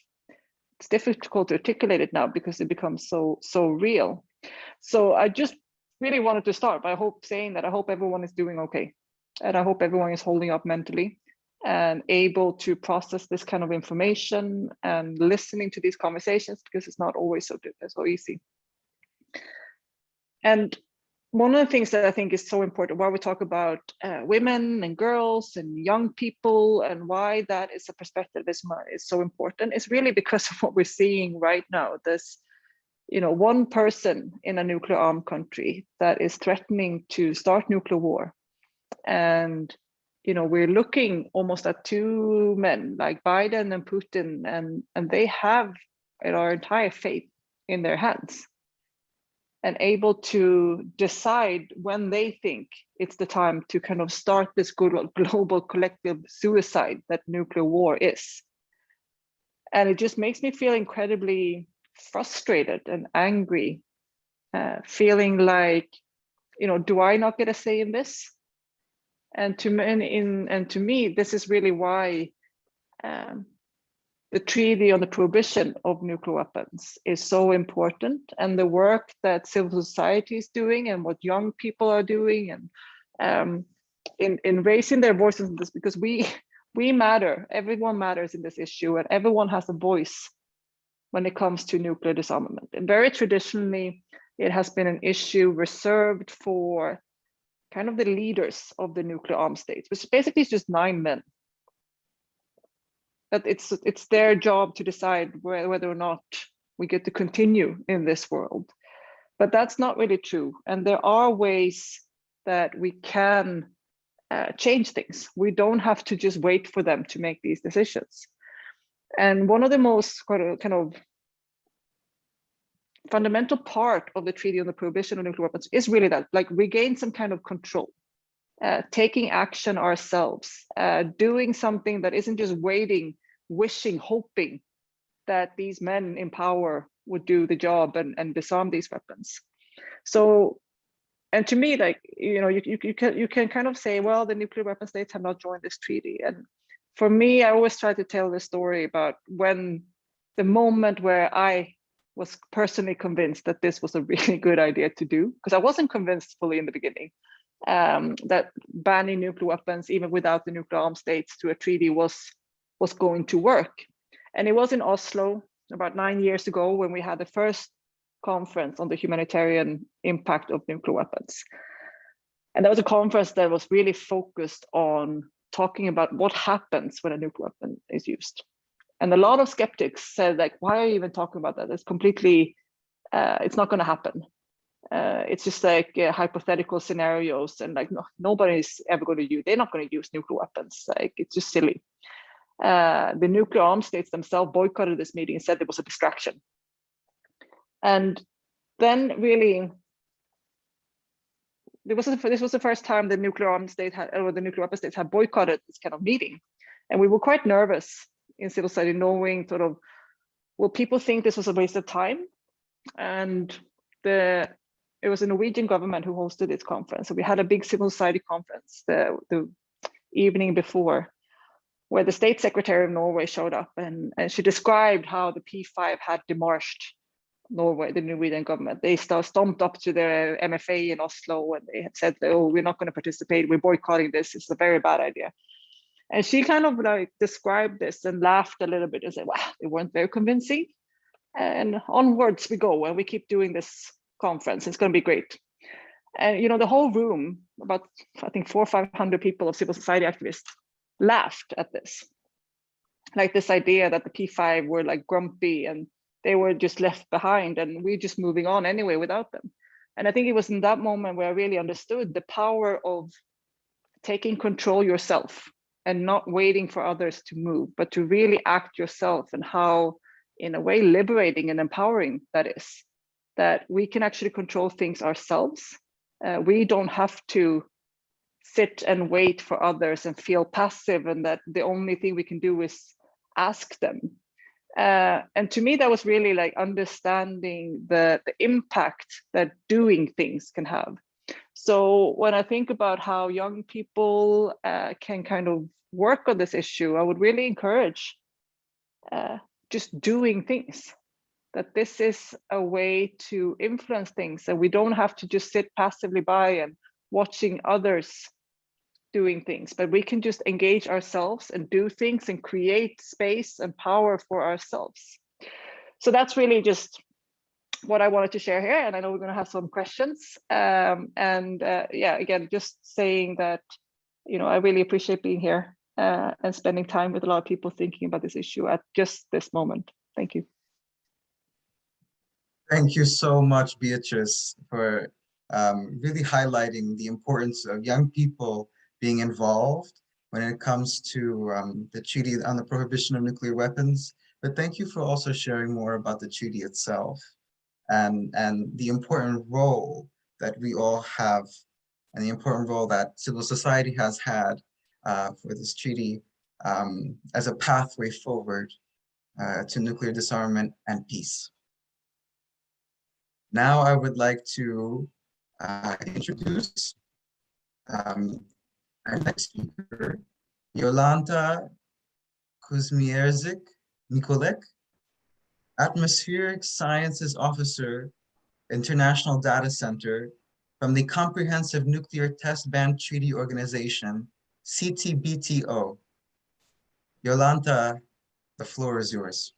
it's difficult to articulate it now because it becomes so real. So I just really wanted to start by saying that I hope everyone is doing okay, and I hope everyone is holding up mentally and able to process this kind of information and listening to these conversations, because it's not always so easy. And one of the things that I think is so important while we talk about women and girls and young people, and why that is a perspective is so important, is really because of what we're seeing right now. This, one person in a nuclear armed country that is threatening to start nuclear war. And we're looking almost at two men like Biden and Putin, and they have our entire fate in their hands, and able to decide when they think it's the time to kind of start this global collective suicide that nuclear war is. And it just makes me feel incredibly frustrated and angry, feeling like, do I not get a say in this? And to me, this is really why the treaty on the prohibition of nuclear weapons is so important, and the work that civil society is doing and what young people are doing, and in raising their voices in this, because we matter, everyone matters in this issue, and everyone has a voice when it comes to nuclear disarmament. And very traditionally, it has been an issue reserved for kind of the leaders of the nuclear armed states, which basically is just 9 men. That it's their job to decide whether or not we get to continue in this world. But that's not really true. And there are ways that we can change things. We don't have to just wait for them to make these decisions. And one of the most kind of fundamental part of the Treaty on the Prohibition of Nuclear Weapons is really that, like, regain some kind of control, taking action ourselves, doing something that isn't just waiting, wishing, hoping that these men in power would do the job and disarm these weapons. So, and to me, like, you can kind of say, well, the nuclear weapon states have not joined this treaty. And for me, I always try to tell the story about when the moment where I was personally convinced that this was a really good idea to do, because I wasn't convinced fully in the beginning, that banning nuclear weapons, even without the nuclear armed states, to a treaty was going to work. And it was in Oslo about 9 years ago when we had the first conference on the humanitarian impact of nuclear weapons. And that was a conference that was really focused on talking about what happens when a nuclear weapon is used. And a lot of skeptics said, like, why are you even talking about that? It's completely, it's not going to happen. It's just like hypothetical scenarios, and like nobody's ever going to use, they're not going to use nuclear weapons. Like, it's just silly. The nuclear armed states themselves boycotted this meeting and said it was a distraction. And then really, this was the first time the nuclear armed state had, or the nuclear weapon states had boycotted this kind of meeting. And we were quite nervous in civil society, knowing sort of, will people think this was a waste of time? And it was the Norwegian government who hosted this conference. So we had a big civil society conference the evening before, where the state secretary of Norway showed up, and she described how the P5 had demarched Norway, the Norwegian government. They stomped up to their MFA in Oslo, and they had said, oh, we're not going to participate, we're boycotting this, it's a very bad idea. And she kind of like described this and laughed a little bit and said, wow, they weren't very convincing. And onwards we go, and we keep doing this conference. It's going to be great. And you know, the whole room, about I think 400 or 500 people of civil society activists, laughed at this. Like this idea that the P5 were like grumpy and they were just left behind, and we're just moving on anyway without them. And I think it was in that moment where I really understood the power of taking control yourself and not waiting for others to move, but to really act yourself, and how, in a way, liberating and empowering that is, that we can actually control things ourselves. We don't have to sit and wait for others and feel passive, and that the only thing we can do is ask them. And to me, that was really like understanding the impact that doing things can have. So when I think about how young people can kind of work on this issue, I would really encourage just doing things, that this is a way to influence things, and we don't have to just sit passively by and watching others doing things, but we can just engage ourselves and do things and create space and power for ourselves. So that's really just what I wanted to share here, and I know we're going to have some questions. Yeah, again, just saying that, you know, I really appreciate being here and spending time with a lot of people thinking about this issue at just this moment. Thank you. Thank you so much, Beatrice, for really highlighting the importance of young people being involved when it comes to the treaty on the prohibition of nuclear weapons. But thank you for also sharing more about the treaty itself and the important role that we all have, and the important role that civil society has had for this treaty as a pathway forward to nuclear disarmament and peace. Now I would like to introduce our next speaker, Jolanta Kuzmierczyk-Nikolek, Atmospheric Sciences Officer, International Data Center from the Comprehensive Nuclear Test Ban Treaty Organization, CTBTO. Jolanta, the floor is yours.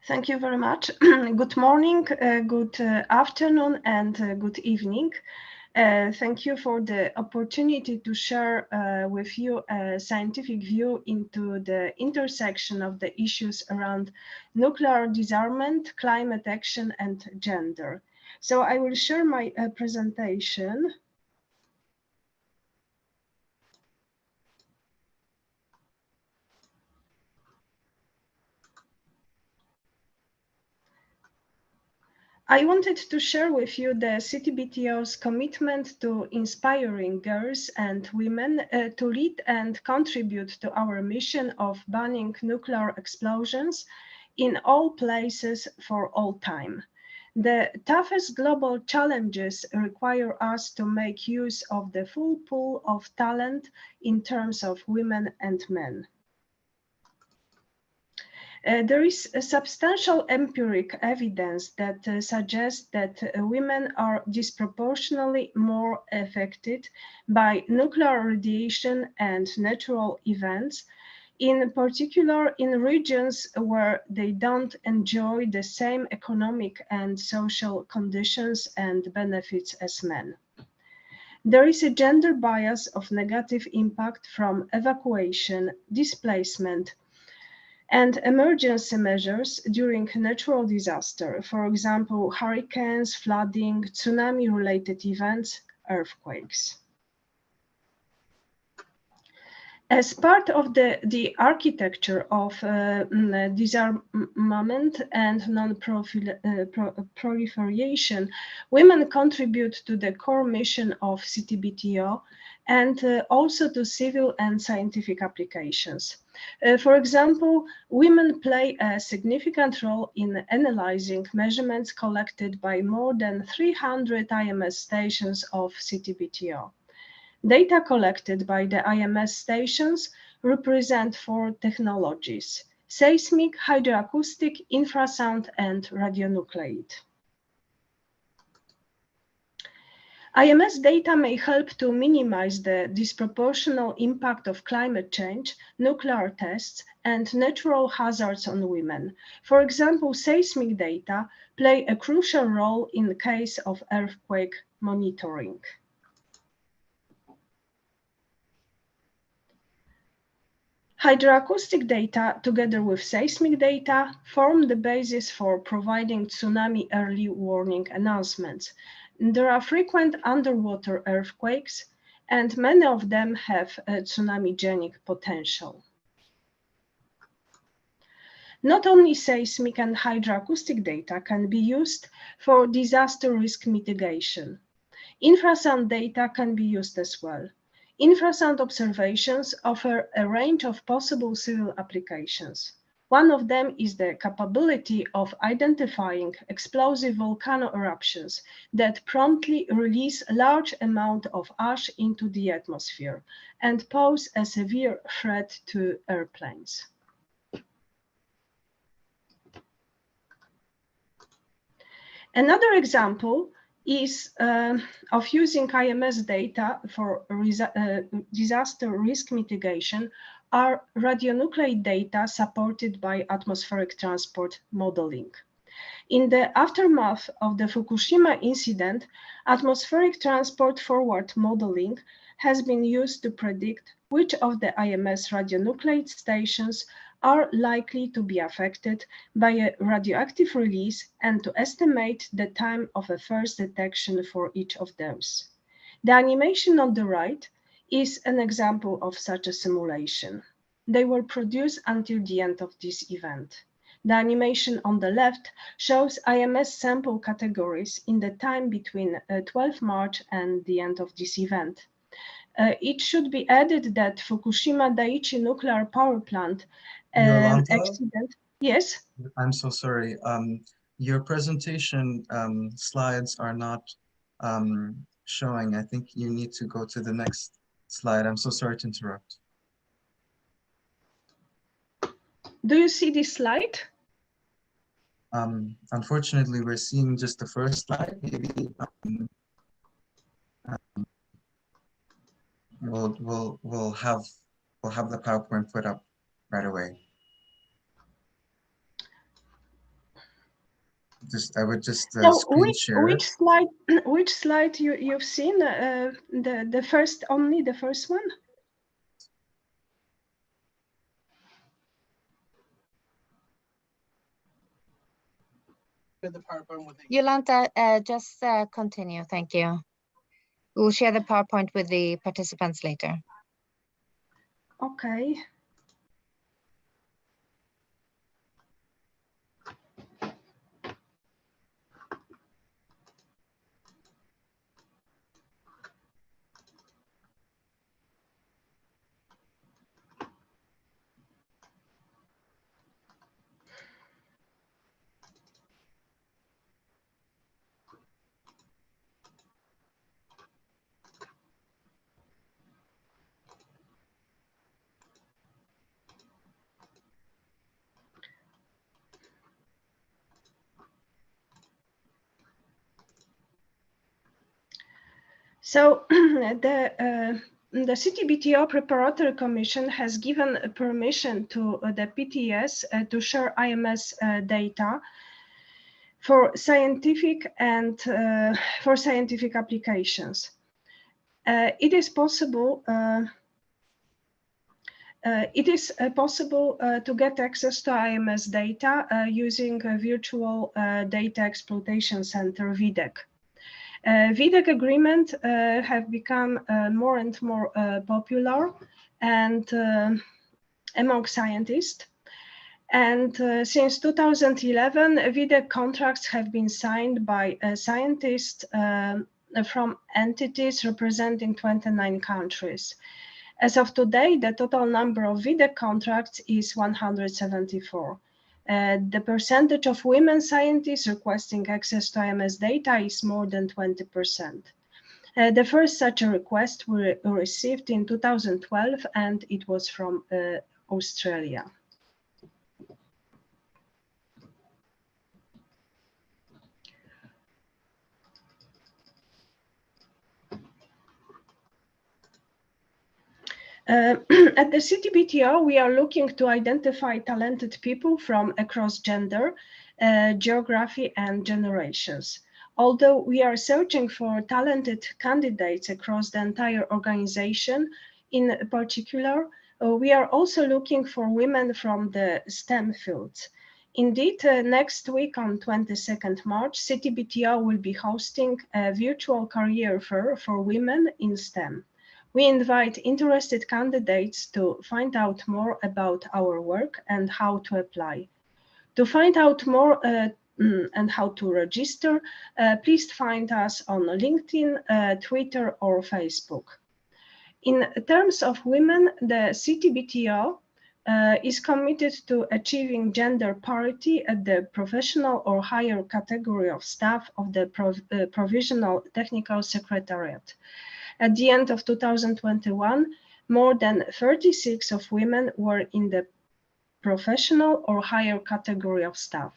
Thank you very much. Good morning, good afternoon, and good evening. Thank you for the opportunity to share with you a scientific view into the intersection of the issues around nuclear disarmament, climate action, and gender. So I will share my presentation. I wanted to share with you the CTBTO's commitment to inspiring girls and women to lead and contribute to our mission of banning nuclear explosions in all places for all time. The toughest global challenges require us to make use of the full pool of talent in terms of women and men. There is a substantial empiric evidence that suggests that women are disproportionately more affected by nuclear radiation and natural events, in particular in regions where they don't enjoy the same economic and social conditions and benefits as men. There is a gender bias of negative impact from evacuation, displacement, and emergency measures during natural disaster, for example, hurricanes, flooding, tsunami-related events, earthquakes. As part of the architecture of disarmament and non-proliferation, women contribute to the core mission of CTBTO and also to civil and scientific applications. For example, women play a significant role in analyzing measurements collected by more than 300 IMS stations of CTBTO. Data collected by the IMS stations represent 4 technologies: seismic, hydroacoustic, infrasound, and radionuclide. IMS data may help to minimize the disproportional impact of climate change, nuclear tests, and natural hazards on women. For example, seismic data play a crucial role in the case of earthquake monitoring. Hydroacoustic data, together with seismic data, form the basis for providing tsunami early warning announcements. There are frequent underwater earthquakes, and many of them have a tsunamigenic potential. Not only seismic and hydroacoustic data can be used for disaster risk mitigation. Infrasound data can be used as well. Infrasound observations offer a range of possible civil applications. One of them is the capability of identifying explosive volcano eruptions that promptly release a large amount of ash into the atmosphere and pose a severe threat to airplanes. Another example is of using IMS data for disaster risk mitigation are radionuclide data supported by atmospheric transport modeling. In the aftermath of the Fukushima incident, atmospheric transport forward modeling has been used to predict which of the IMS radionuclide stations are likely to be affected by a radioactive release and to estimate the time of a first detection for each of those. The animation on the right is an example of such a simulation. They were produced until the end of this event. The animation on the left shows IMS sample categories in the time between 12 March and the end of this event. It should be added that Fukushima Daiichi nuclear power plant accident. Yes? I'm so sorry. Your presentation slides are not showing. I think you need to go to the next slide. I'm so sorry to interrupt. Do you see this slide? Unfortunately, we're seeing just the first slide. Maybe we'll have the PowerPoint put up right away. I would just screen share. Which slide you've seen? The first, only the first one? Jolanta, just continue. Thank you. We'll share the PowerPoint with the participants later. Okay. So the CTBTO Preparatory Commission has given permission to the PTS to share IMS data for scientific and for scientific applications. It is possible to get access to IMS data using a virtual data exploitation center, VDEC. VDEC agreement have become more and more popular and among scientists. And since 2011, VDEC contracts have been signed by scientists from entities representing 29 countries. As of today, the total number of VDEC contracts is 174. The percentage of women scientists requesting access to IMS data is more than 20%. The first such a request we received in 2012, and it was from Australia. At the CTBTO, we are looking to identify talented people from across gender, geography, and generations. Although we are searching for talented candidates across the entire organization, in particular, we are also looking for women from the STEM fields. Indeed, next week on 22nd March, CTBTO will be hosting a virtual career fair for women in STEM. We invite interested candidates to find out more about our work and how to apply. To find out more and how to register, please find us on LinkedIn, Twitter, or Facebook. In terms of women, the CTBTO is committed to achieving gender parity at the professional or higher category of staff of the Provisional Technical Secretariat. At the end of 2021, more than 36% of women were in the professional or higher category of staff.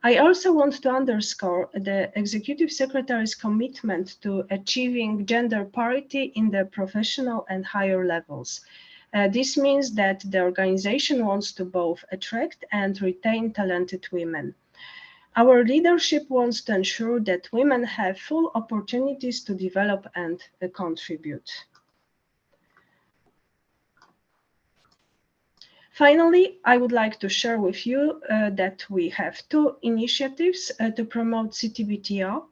I also want to underscore the Executive Secretary's commitment to achieving gender parity in the professional and higher levels. This means that the organization wants to both attract and retain talented women. Our leadership wants to ensure that women have full opportunities to develop and contribute. Finally, I would like to share with you that we have two initiatives to promote CTBTO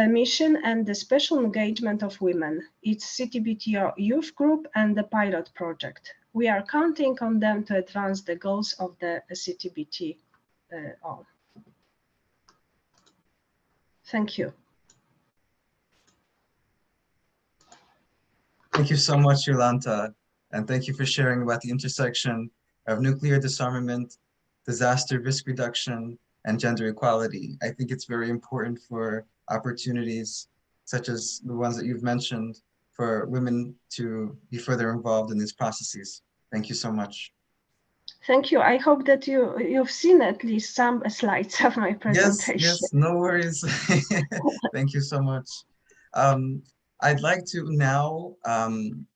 mission and the special engagement of women. It's CTBTO Youth Group and the Pilot Project. We are counting on them to advance the goals of the CTBTO. Thank you. Thank you so much, Jolanta, and thank you for sharing about the intersection of nuclear disarmament, disaster risk reduction, and gender equality. I think it's very important for opportunities such as the ones that you've mentioned for women to be further involved in these processes. Thank you so much. Thank you. I hope that you've seen at least some slides of my presentation. Yes, no worries. Thank you so much. I'd like to now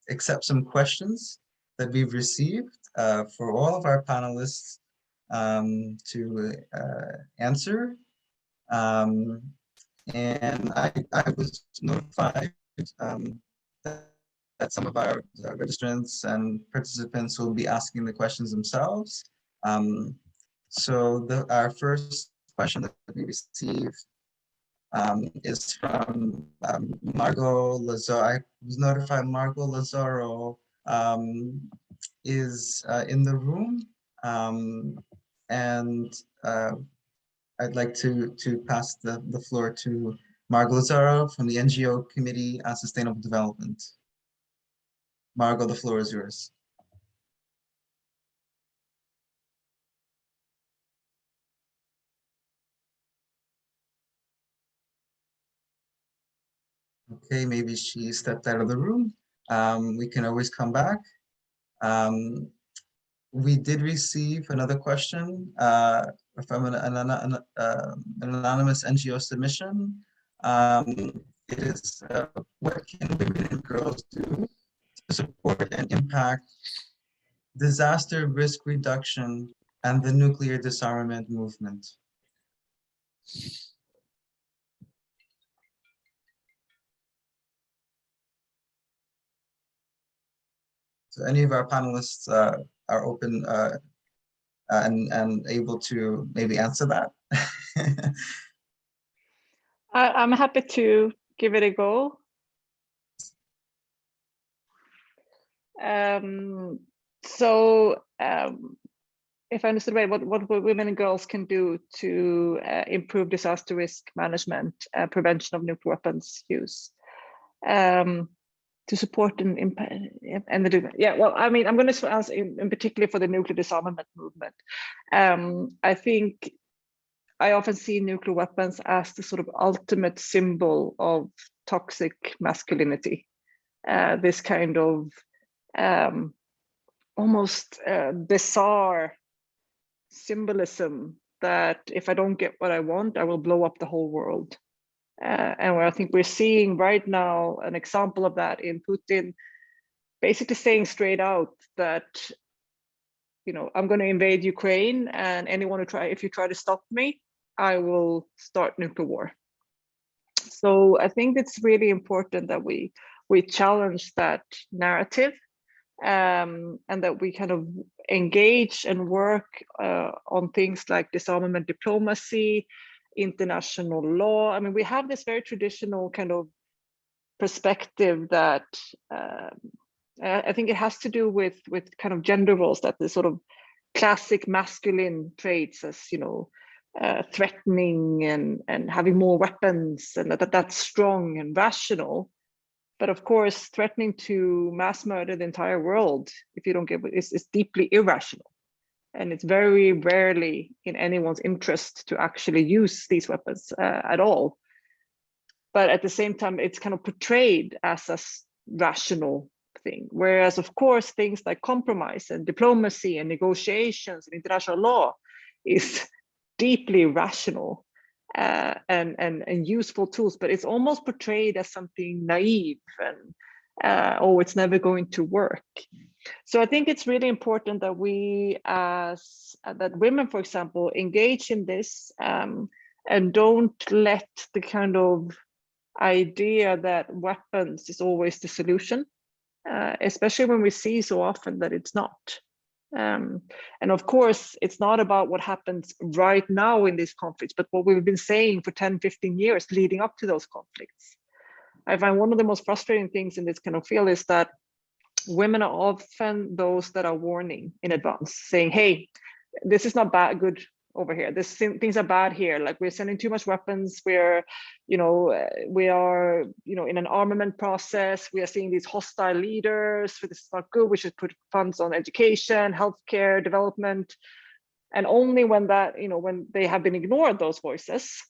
accept some questions that we've received for all of our panelists to answer. And I was notified that some of our registrants and participants will be asking the questions themselves. So our first question that we received is from Margot Lazaro. I was notified Margot Lazaro is in the room, and I'd like to pass the floor to Margot Lazaro from the NGO Committee on Sustainable Development. Margot, the floor is yours. Okay, maybe she stepped out of the room. We can always come back. We did receive another question from an anonymous NGO submission. It is, what can women and girls do to support and impact disaster risk reduction and the nuclear disarmament movement? So any of our panelists are open and able to maybe answer that? I'm happy to give it a go. If I understood right, what women and girls can do to improve disaster risk management, prevention of nuclear weapons use, to support and impact, and well, I mean, I'm going to answer in particular for the nuclear disarmament movement. I think I often see nuclear weapons as the sort of ultimate symbol of toxic masculinity. This kind of almost bizarre symbolism that if I don't get what I want, I will blow up the whole world. And I think we're seeing right now an example of that in Putin basically saying straight out that, you know, I'm going to invade Ukraine, and anyone who if you try to stop me, I will start nuclear war. So I think it's really important that we challenge that narrative, and that we kind of engage and work on things like disarmament diplomacy, international law. I mean, we have this very traditional kind of perspective that I think it has to do with kind of gender roles, that the sort of classic masculine traits as, you know, threatening and having more weapons, and that's strong and rational. But of course, threatening to mass murder the entire world, if you don't get it, is deeply irrational. And it's very rarely in anyone's interest to actually use these weapons at all. But at the same time, it's kind of portrayed as a rational thing. Whereas, of course, things like compromise and diplomacy and negotiations and international law is deeply rational and useful tools, but it's almost portrayed as something naive and oh, it's never going to work. So I think it's really important that we, that women, for example, engage in this and don't let the kind of idea that weapons is always the solution, especially when we see so often that it's not. And of course, it's not about what happens right now in these conflicts, but what we've been saying for 10, 15 years leading up to those conflicts. I find one of the most frustrating things in this kind of field is that women are often those that are warning in advance, saying, hey, this is not good over here. Things are bad here. Like, we're sending too much weapons. We're, you know, we are, you know, in an armament process. We are seeing these hostile leaders. This is not good. We should put funds on education, healthcare, development. And only when that, you know, when they have been ignored, those voices,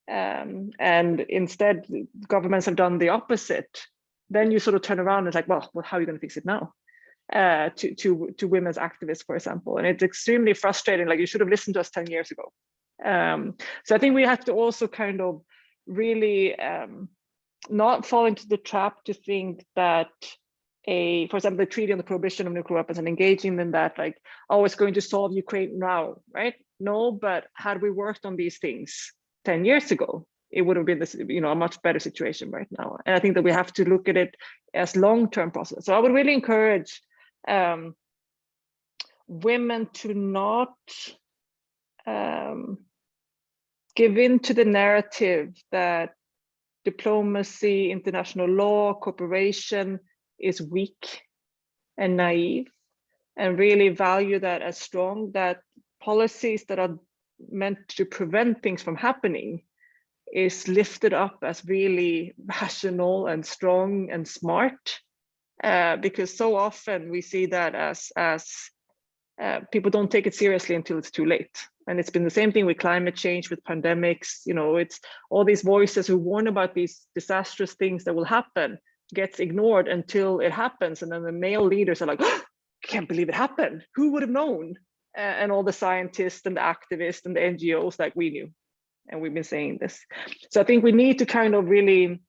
and instead governments have done the opposite, then you sort of turn around and it's like, well, how are you going to fix it now? To women's activists, for example. And it's extremely frustrating. Like, you should have listened to us 10 years ago. So I think we have to also kind of really not fall into the trap to think that for example, the treaty on the prohibition of nuclear weapons and engaging in that, like, oh, it's going to solve Ukraine now, right? No, but had we worked on these things 10 years ago, it would have been this, you know, a much better situation right now. And I think that we have to look at it as long-term process. So I would really encourage women to not give in to the narrative that diplomacy, international law, cooperation is weak and naive, and really value that as strong, that policies that are meant to prevent things from happening is lifted up as really rational and strong and smart, because so often we see that as people don't take it seriously until it's too late. And it's been the same thing with climate change, with pandemics. You know, it's all these voices who warn about these disastrous things that will happen gets ignored until it happens, and then the male leaders are like, oh, I can't believe it happened. Who would have known? And all the scientists and the activists and the NGOs, like, we knew. And we've been saying this. So I think we need to kind of really,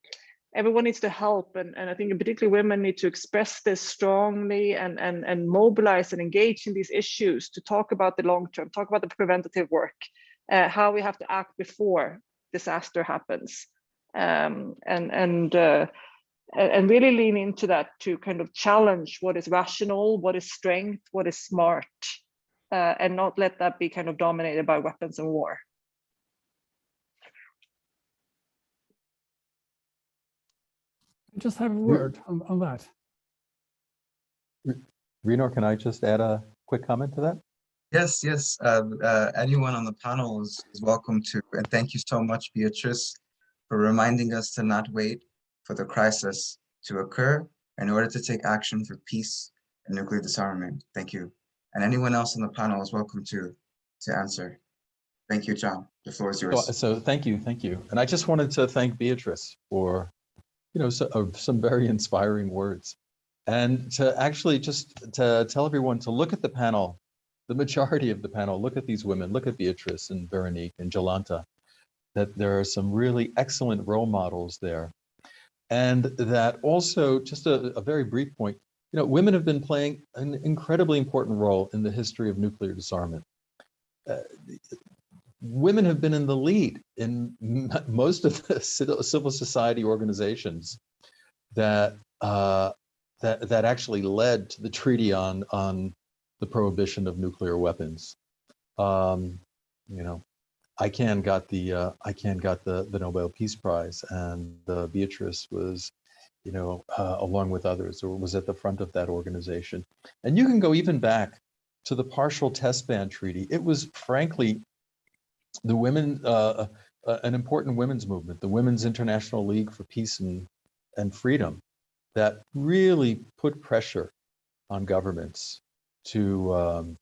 everyone needs to help. And I think in particular women need to express this strongly and mobilize and engage in these issues, to talk about the long term, talk about the preventative work, how we have to act before disaster happens. And really lean into that, to kind of challenge what is rational, what is strength, what is smart, and not let that be kind of dominated by weapons and war. Just have a word on that. Rinor, can I just add a quick comment to that? Yes, yes. Anyone on the panel is welcome to. And thank you so much, Beatrice, for reminding us to not wait for the crisis to occur in order to take action for peace and nuclear disarmament. Thank you. And anyone else on the panel is welcome to answer. Thank you, John. The floor is yours. So thank you. And I just wanted to thank Beatrice for, you know, some very inspiring words, and to actually just to tell everyone to look at the panel, the majority of the panel, look at these women, look at Beatrice and Veronique and Jolanta, that there are some really excellent role models there. And that also, just a very brief point, women have been playing an incredibly important role in the history of nuclear disarmament. Women have been in the lead in most of the civil society organizations that that actually led to the treaty on the prohibition of nuclear weapons. ICAN got the Nobel Peace Prize, and Beatrice was, along with others, or was at the front of that organization. And you can go even back to the Partial Test Ban Treaty. It was frankly the women, an important women's movement, the Women's International League for Peace and Freedom, that really put pressure on governments to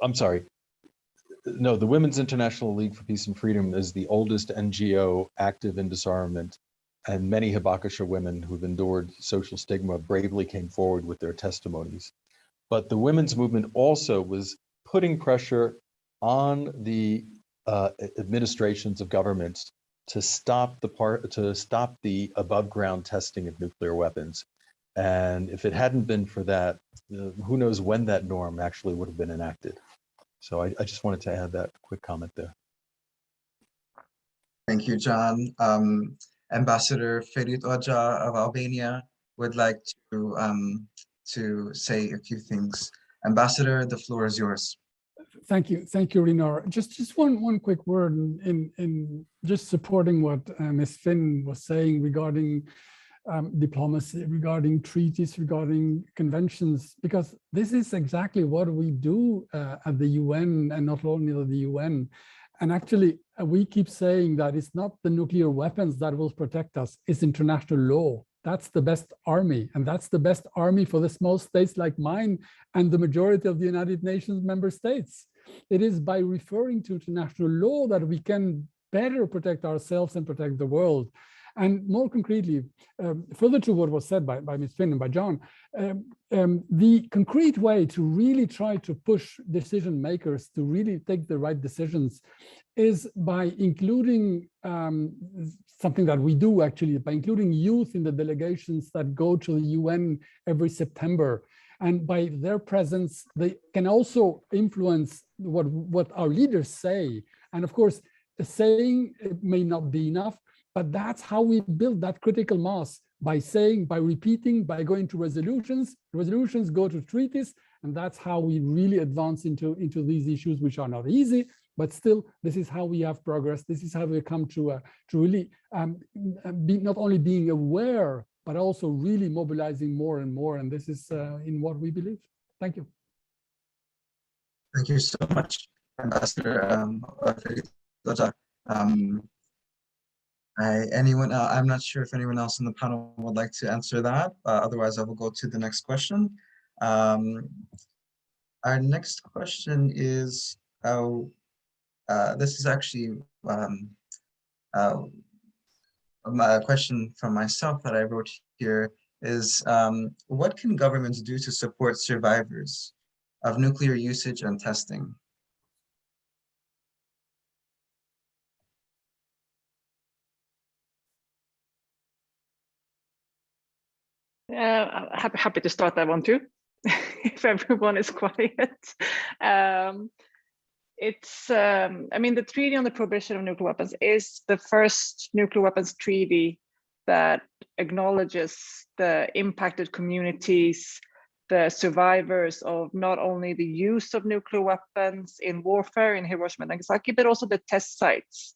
I'm sorry. No, the Women's International League for Peace and Freedom is the oldest NGO active in disarmament, and many Hibakusha women who've endured social stigma bravely came forward with their testimonies. But the women's movement also was putting pressure on the administrations of governments to stop the above ground testing of nuclear weapons. And if it hadn't been for that, who knows when that norm actually would have been enacted. So I just wanted to add that quick comment there. Thank you, John. Ambassador Ferit Hoxha of Albania would like to say a few things. Ambassador, the floor is yours. Thank you, Rinor. Just one quick word in just supporting what Ms. Finn was saying regarding diplomacy, regarding treaties, regarding conventions, because this is exactly what we do at the UN, and not only at the UN. And actually, we keep saying that it's not the nuclear weapons that will protect us, it's international law. That's the best army, and that's the best army for the small states like mine and the majority of the United Nations member states. It is by referring to international law that we can better protect ourselves and protect the world. And more concretely, further to what was said by Ms. Finn and by John, the concrete way to really try to push decision makers to really take the right decisions is by including something that we do actually, by including youth in the delegations that go to the UN every September. And by their presence, they can also influence what our leaders say. And of course, saying it may not be enough, but that's how we build that critical mass, by saying, by repeating, by going to resolutions. Resolutions go to treaties, and that's how we really advance into these issues, which are not easy, but still, this is how we have progress. This is how we come to really be not only being aware, but also really mobilizing more and more. And this is in what we believe. Thank you. Thank you so much, Ambassador Hoxha. I'm not sure if anyone else in the panel would like to answer that. Otherwise, I will go to the next question. Our next question is, this is actually a question from myself that I wrote here, is what can governments do to support survivors of nuclear usage and testing? Happy to start that one too, if everyone is quiet. I mean, the Treaty on the Prohibition of Nuclear Weapons is the first nuclear weapons treaty that acknowledges the impacted communities, the survivors of not only the use of nuclear weapons in warfare in Hiroshima and Nagasaki, but also the test sites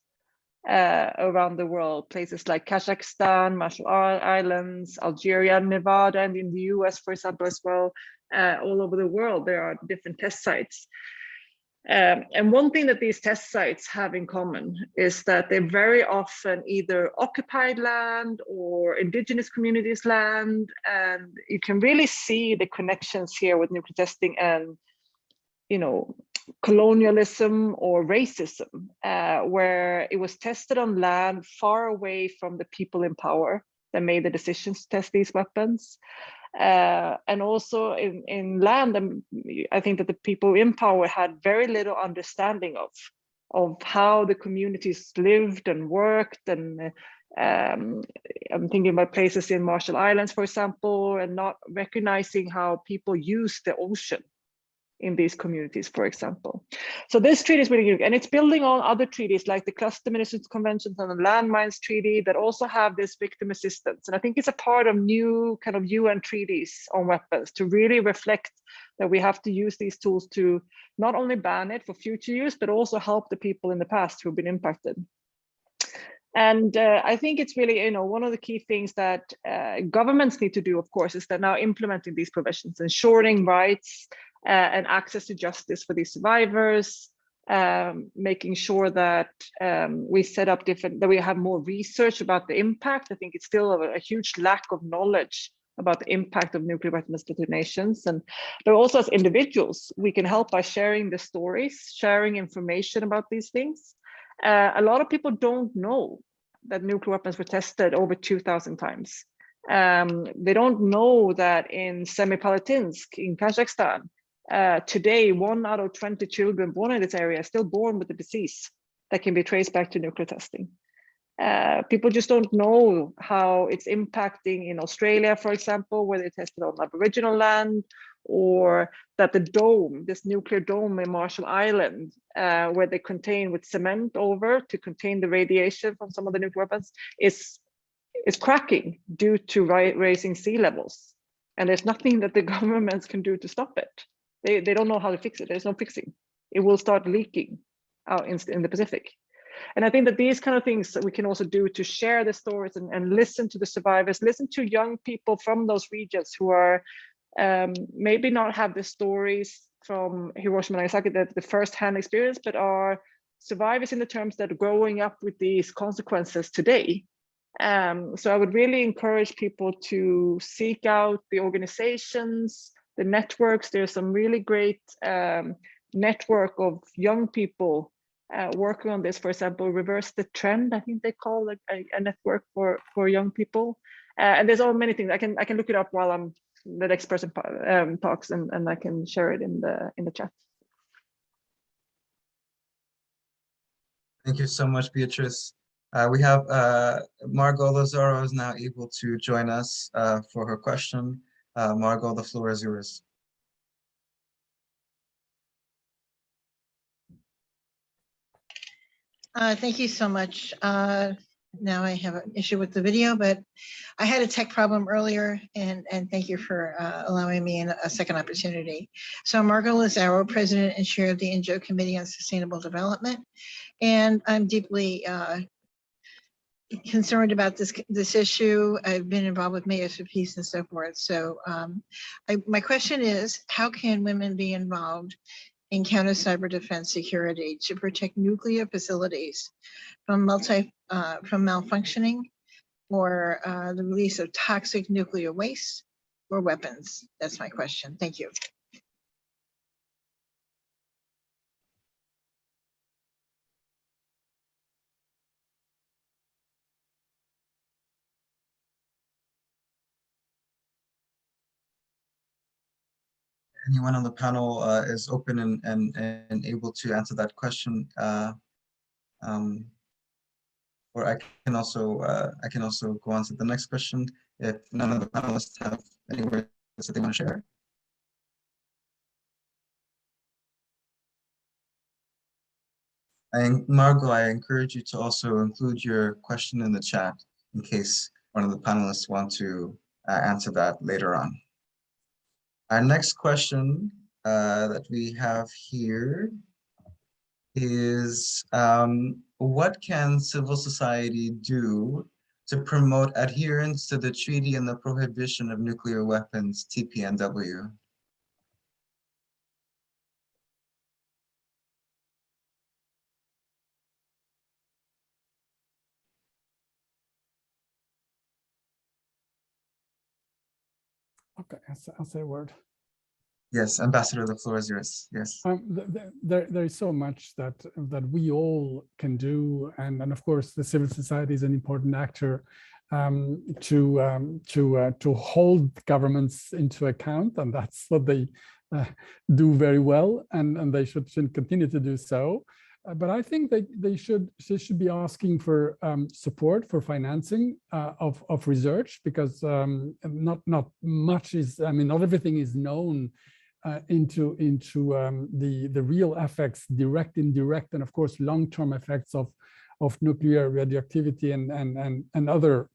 around the world, places like Kazakhstan, Marshall Islands, Algeria, Nevada, and in the US, for example, as well. All over the world, there are different test sites. And one thing that these test sites have in common is that they're very often either occupied land or indigenous communities' land. And you can really see the connections here with nuclear testing and, colonialism or racism, where it was tested on land far away from the people in power that made the decisions to test these weapons. And also in land, I think that the people in power had very little understanding of how the communities lived and worked and I'm thinking about places in Marshall Islands, for example, and not recognizing how people use the ocean in these communities, for example. So this treaty is really unique, and it's building on other treaties like the Cluster Munitions Convention and the Landmines Treaty that also have this victim assistance. And I think it's a part of new kind of UN treaties on weapons to really reflect that we have to use these tools to not only ban it for future use, but also help the people in the past who've been impacted. And I think it's really, one of the key things that governments need to do, of course, is that now implementing these provisions, ensuring rights and access to justice for these survivors, making sure that we set up that we have more research about the impact. I think it's still a huge lack of knowledge about the impact of nuclear weapons detonations. But also as individuals, we can help by sharing the stories, sharing information about these things. A lot of people don't know that nuclear weapons were tested over 2,000 times. They don't know that in Semipalatinsk in Kazakhstan, today 1 out of 20 children born in this area are still born with a disease that can be traced back to nuclear testing. People just don't know how it's impacting in Australia, for example, where they tested on Aboriginal land, or that the dome, this nuclear dome in Marshall Island, where they contain with cement over to contain the radiation from some of the nuclear weapons, is cracking due to rising sea levels. And there's nothing that the governments can do to stop it. They don't know how to fix it. There's no fixing. It will start leaking out in the Pacific. And I think that these kind of things that we can also do to share the stories and listen to the survivors, listen to young people from those regions who are maybe not have the stories from Hiroshima and Nagasaki, the first-hand experience, but are survivors in the terms that are growing up with these consequences today. So I would really encourage people to seek out the organizations, the networks. There's some really great network of young people working on this. For example, Reverse the Trend, I think they call it a network for young people. And there's all many things. I can look it up while the next person talks, and I can share it in the chat. Thank you so much, Beatrice. We have Margot Lazaro is now able to join us for her question. Margot, the floor is yours. Thank you so much. Now I have an issue with the video, but I had a tech problem earlier, and thank you for allowing me a second opportunity. So Margot Lazaro, President and Chair of the INJO Committee on Sustainable Development, and I'm deeply concerned about this issue. I've been involved with Mayors for Peace and so forth. So my question is, how can women be involved in counter cyber defense security to protect nuclear facilities from malfunctioning or the release of toxic nuclear waste or weapons? That's my question. Thank you. Anyone on the panel is open and able to answer that question. Or I can also go on to the next question if none of the panelists have any words that they want to share. Margot, I encourage you to also include your question in the chat in case one of the panelists want to answer that later on. Our next question that we have here is, what can civil society do to promote adherence to the Treaty and the Prohibition of Nuclear Weapons, TPNW? Okay, I'll say a word. Yes, Ambassador, the floor is yours. Yes. There is so much that we all can do, and of course the civil society is an important actor to hold governments into account, and that's what they do very well, and they should continue to do so. But I think that they should be asking for support for financing of research, because not much is, I mean, not everything is known into the real effects, direct, indirect, and of course long-term effects of nuclear radioactivity and other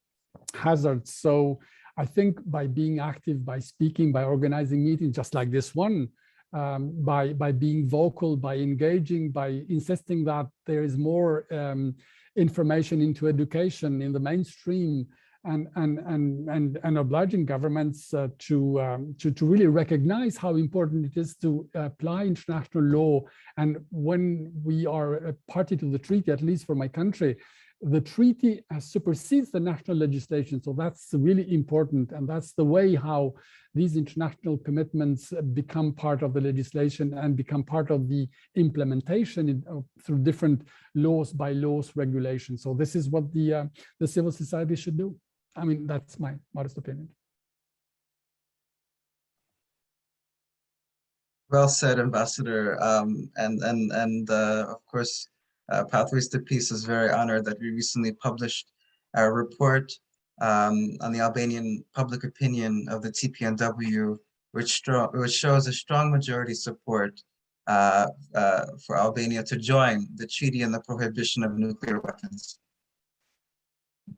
hazards. So I think by being active, by speaking, by organizing meetings just like this one, by being vocal, by engaging, by insisting that there is more information into education in the mainstream, and obliging governments to really recognize how important it is to apply international law. And when we are a party to the treaty, at least for my country, the treaty supersedes the national legislation. So that's really important. And that's the way how these international commitments become part of the legislation and become part of the implementation through different laws, bylaws, regulations. So this is what the civil society should do. I mean, that's my modest opinion. Well said, Ambassador. Of course, Pathways to Peace is very honored that we recently published a report on the Albanian public opinion of the TPNW, which shows a strong majority support for Albania to join the treaty on the prohibition of nuclear weapons.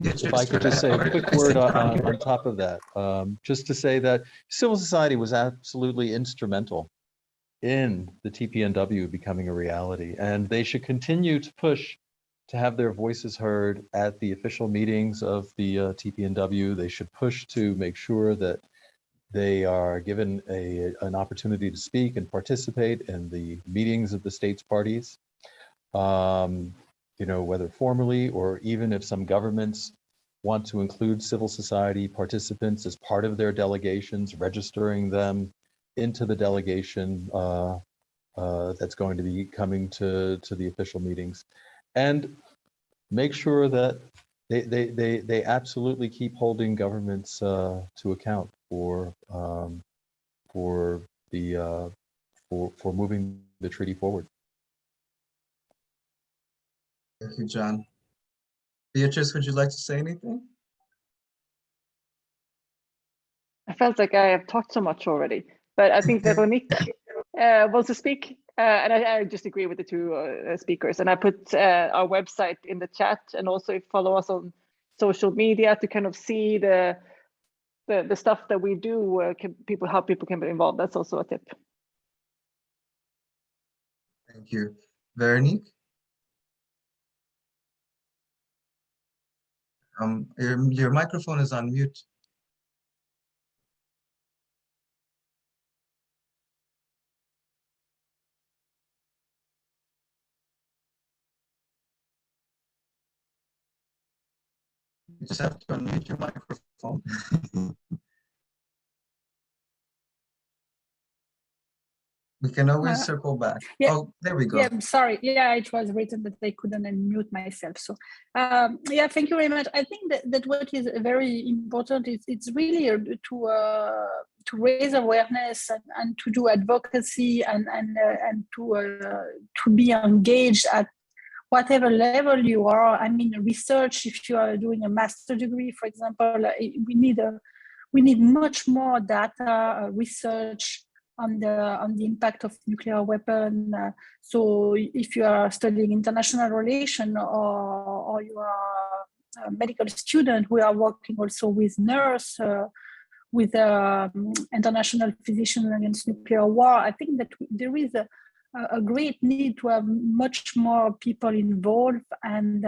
If I could just say a quick word on top of that, just to say that civil society was absolutely instrumental in the TPNW becoming a reality, and they should continue to push to have their voices heard at the official meetings of the TPNW. They should push to make sure that they are given an opportunity to speak and participate in the meetings of the states parties. You know, whether formally or even if some governments want to include civil society participants as part of their delegations, registering them into the delegation that's going to be coming to the official meetings, and make sure that they absolutely keep holding governments to account for moving the treaty forward. Thank you, John. Beatrice, would you like to say anything? I felt like I have talked so much already, but I think Veronique wants to speak, and I just agree with the two speakers. And I put our website in the chat, and also if you follow us on social media to kind of see the stuff that we do, how people can be involved. That's also a tip. Thank you, Veronique. Your microphone is on mute. You just have to unmute your microphone. We can always circle back. Yeah, oh, there we go. Yeah, I'm sorry. Yeah, it was written that I couldn't unmute myself. So yeah, thank you very much. I think that what is very important is it's really to raise awareness and to do advocacy and to be engaged at whatever level you are. I mean, research, if you are doing a master's degree, for example, we need much more data, research on the impact of nuclear weapon. So if you are studying international relations or you are a medical student, we are working also with nurse, with international physicians against nuclear war. I think that there is a great need to have much more people involved and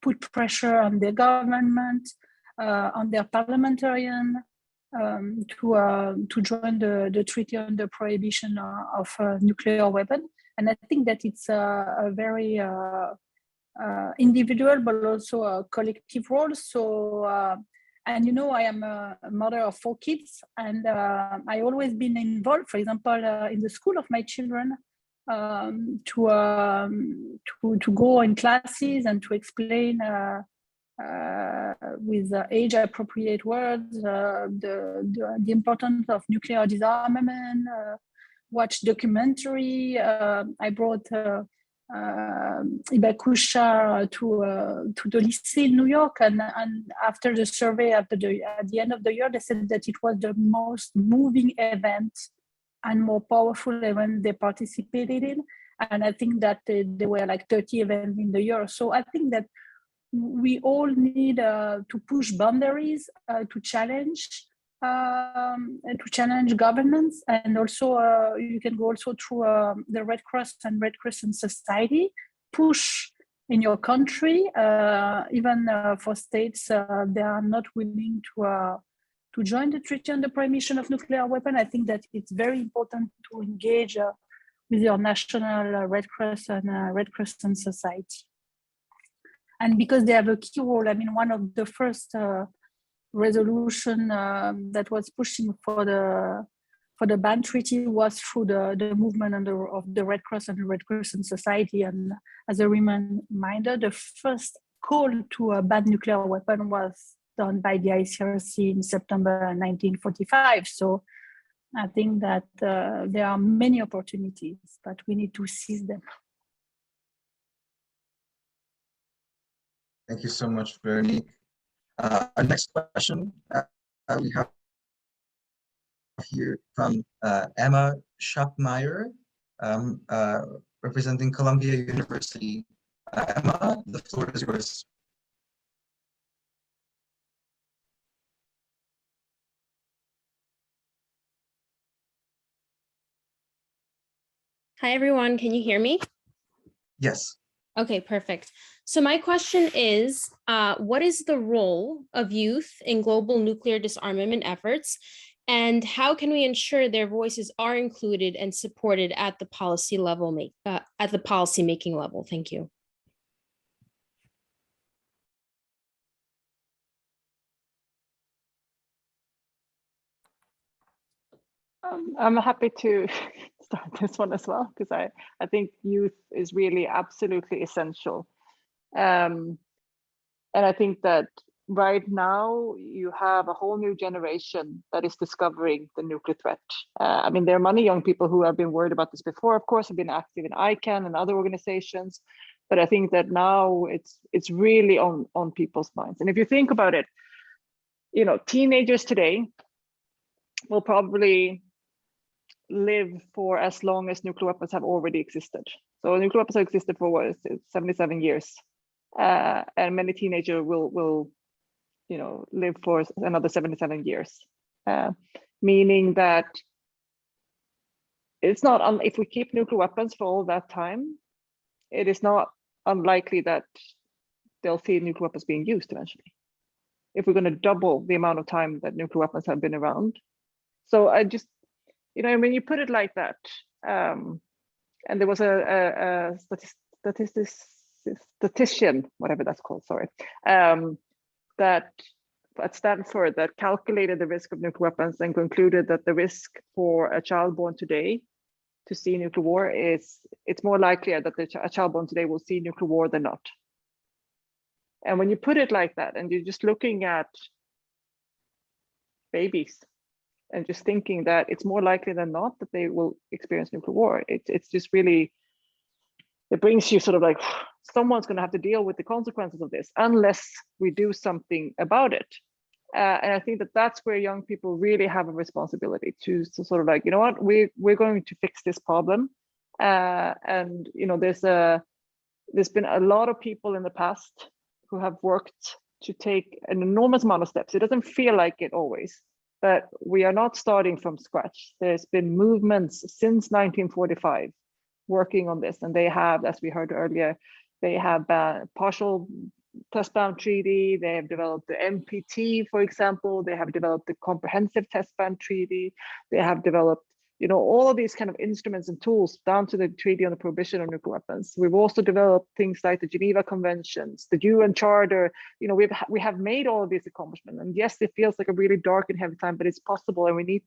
put pressure on the government, on their parliamentarian, to join the treaty on the prohibition of nuclear weapon. And I think that it's a very individual but also a collective role. So and you know, I am a mother of 4 kids, and I always been involved, for example, in the school of my children, to go in classes and to explain with age-appropriate words the importance of nuclear disarmament, watch documentary. I brought Ibakusha to the lycée in New York, and after the survey at the end of the year, they said that it was the most moving event and more powerful event they participated in. And I think that there were like 30 events in the year. So I think that we all need to push boundaries, to challenge governance, and also you can go also through the Red Cross and Red Crescent Society, push in your country, even for states they are not willing to join the Treaty on the Prohibition of Nuclear Weapons. I think that it's very important to engage with your national Red Cross and Red Crescent Society. And because they have a key role, I mean, one of the first resolution that was pushing for the ban treaty was through the movement of the Red Cross and the Red Crescent Society. And as a reminder, the first call to ban nuclear weapon was done by the ICRC in September 1945. So I think that there are many opportunities, but we need to seize them. Thank you so much, Veronique. Our next question we have here from Emma Schapmeyer, representing Columbia University. Emma, the floor is yours. Hi, everyone. Can you hear me? Yes. Okay, perfect. So my question is, what is the role of youth in global nuclear disarmament efforts, and how can we ensure their voices are included and supported at the policy level, at the policy making level? Thank you. I'm happy to start this one as well, because I think youth is really absolutely essential. And I think that right now you have a whole new generation that is discovering the nuclear threat. I mean, there are many young people who have been worried about this before, of course, have been active in ICAN and other organizations, but I think that now it's really on people's minds. And if you think about it, you know, teenagers today will probably live for as long as nuclear weapons have already existed. So nuclear weapons have existed for what is it, 77 years. And many teenagers will you know, live for another 77 years. Meaning that it's not, if we keep nuclear weapons for all that time, it is not unlikely that they'll see nuclear weapons being used eventually. If we're going to double the amount of time that nuclear weapons have been around. So I just, you know, when you put it like that, and there was a statistician, whatever that's called, sorry, that at Stanford that calculated the risk of nuclear weapons and concluded that the risk for a child born today to see nuclear war it's more likely that a child born today will see nuclear war than not. And when you put it like that, and you're just looking at babies and just thinking that it's more likely than not that they will experience nuclear war, it's just really, it brings you sort of like, someone's going to have to deal with the consequences of this unless we do something about it. And I think that that's where young people really have a responsibility to sort of like, you know what, we're going to fix this problem. And you know, there's been a lot of people in the past who have worked to take an enormous amount of steps. It doesn't feel like it always, but we are not starting from scratch. There's been movements since 1945 working on this, and they have, as we heard earlier, they have partial test ban treaty, they have developed the MPT, for example, they have developed the comprehensive test ban treaty, they have developed, you know, all of these kind of instruments and tools down to the Treaty on the Prohibition of Nuclear Weapons. We've also developed things like the Geneva Conventions, the UN Charter. You know, we have made all of these accomplishments. And yes, it feels like a really dark and heavy time, but it's possible, and we need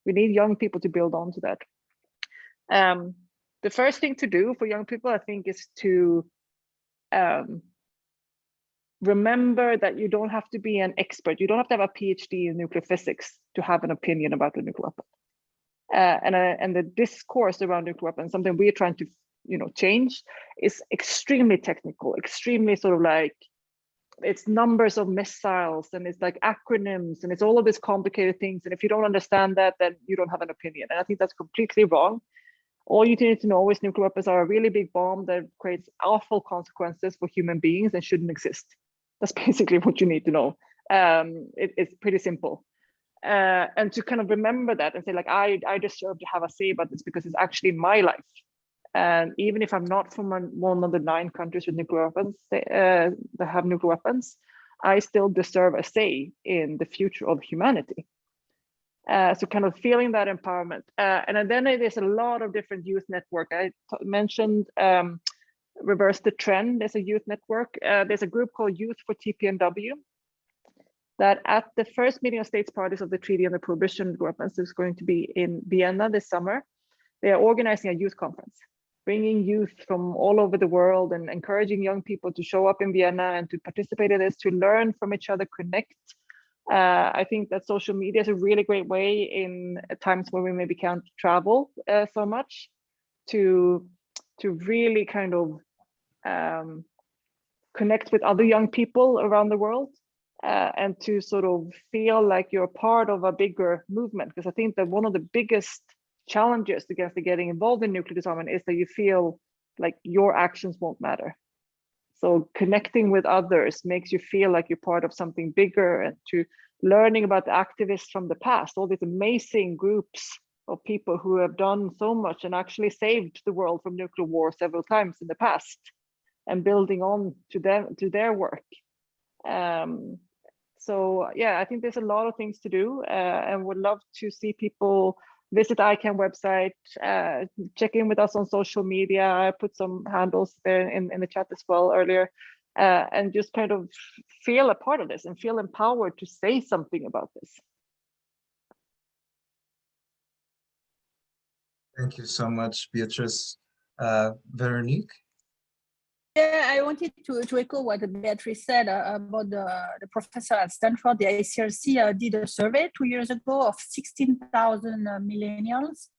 young people to build on to that. The first thing to do for young people, I think, is to remember that you don't have to be an expert. You don't have to have a PhD in nuclear physics to have an opinion about the nuclear weapon. And the discourse around nuclear weapons, something we're trying to change is extremely technical, extremely sort of like, it's numbers of missiles and it's like acronyms and it's all of these complicated things. And if you don't understand that, then you don't have an opinion. And I think that's completely wrong. All you need to know is nuclear weapons are a really big bomb that creates awful consequences for human beings and shouldn't exist. That's basically what you need to know. It's pretty simple. And to kind of remember that and say like, I deserve to have a say about this because it's actually my life. And even if I'm not from one of the 9 countries with nuclear weapons that have nuclear weapons, I still deserve a say in the future of humanity. So kind of feeling that empowerment. And then there's a lot of different youth network. I mentioned Reverse the Trend. There's a youth network. There's a group called Youth for TPNW that at the first meeting of states parties of the Treaty on the Prohibition of Weapons is going to be in Vienna this summer. They are organizing a youth conference, bringing youth from all over the world and encouraging young people to show up in Vienna and to participate in this, to learn from each other, connect. I think that social media is a really great way in times where we maybe can't travel so much to really kind of connect with other young people around the world and to sort of feel like you're part of a bigger movement. Because I think that one of the biggest challenges against getting involved in nuclear disarmament is that you feel like your actions won't matter. So connecting with others makes you feel like you're part of something bigger, and to learning about the activists from the past, all these amazing groups of people who have done so much and actually saved the world from nuclear war several times in the past, and building on to them, to their work. So yeah, I think there's a lot of things to do, and would love to see people visit ICAN website, check in with us on social media. I put some handles there in the chat as well earlier, and just kind of feel a part of this and feel empowered to say something about this. Thank you so much, Beatrice. Veronique? Yeah, I wanted to echo what Beatrice said about the professor at Stanford. The ICRC did a survey 2 years ago of 16,000 millennials,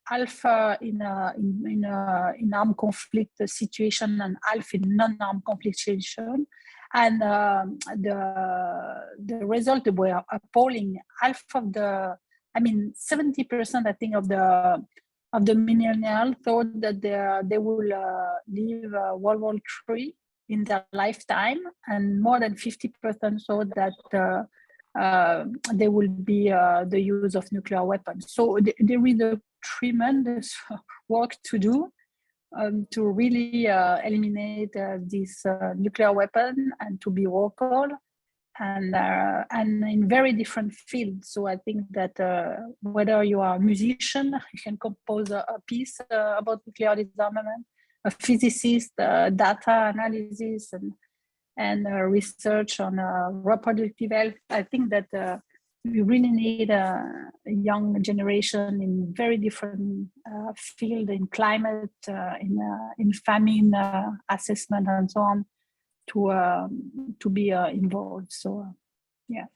half in armed conflict situation and half in non-armed conflict situation. And the result were appalling. Half of the, 70%, I think, of the millennials thought that they will leave World War III in their lifetime, and more than 50% thought that there will be the use of nuclear weapons. So there is a tremendous work to do to really eliminate this nuclear weapon and to be vocal. And in very different fields. So I think that whether you are a musician, you can compose a piece about nuclear disarmament, a physicist, data analysis, and research on reproductive health. I think that we really need a young generation in very different fields, in climate, in famine assessment, and so on, to be involved. So yeah,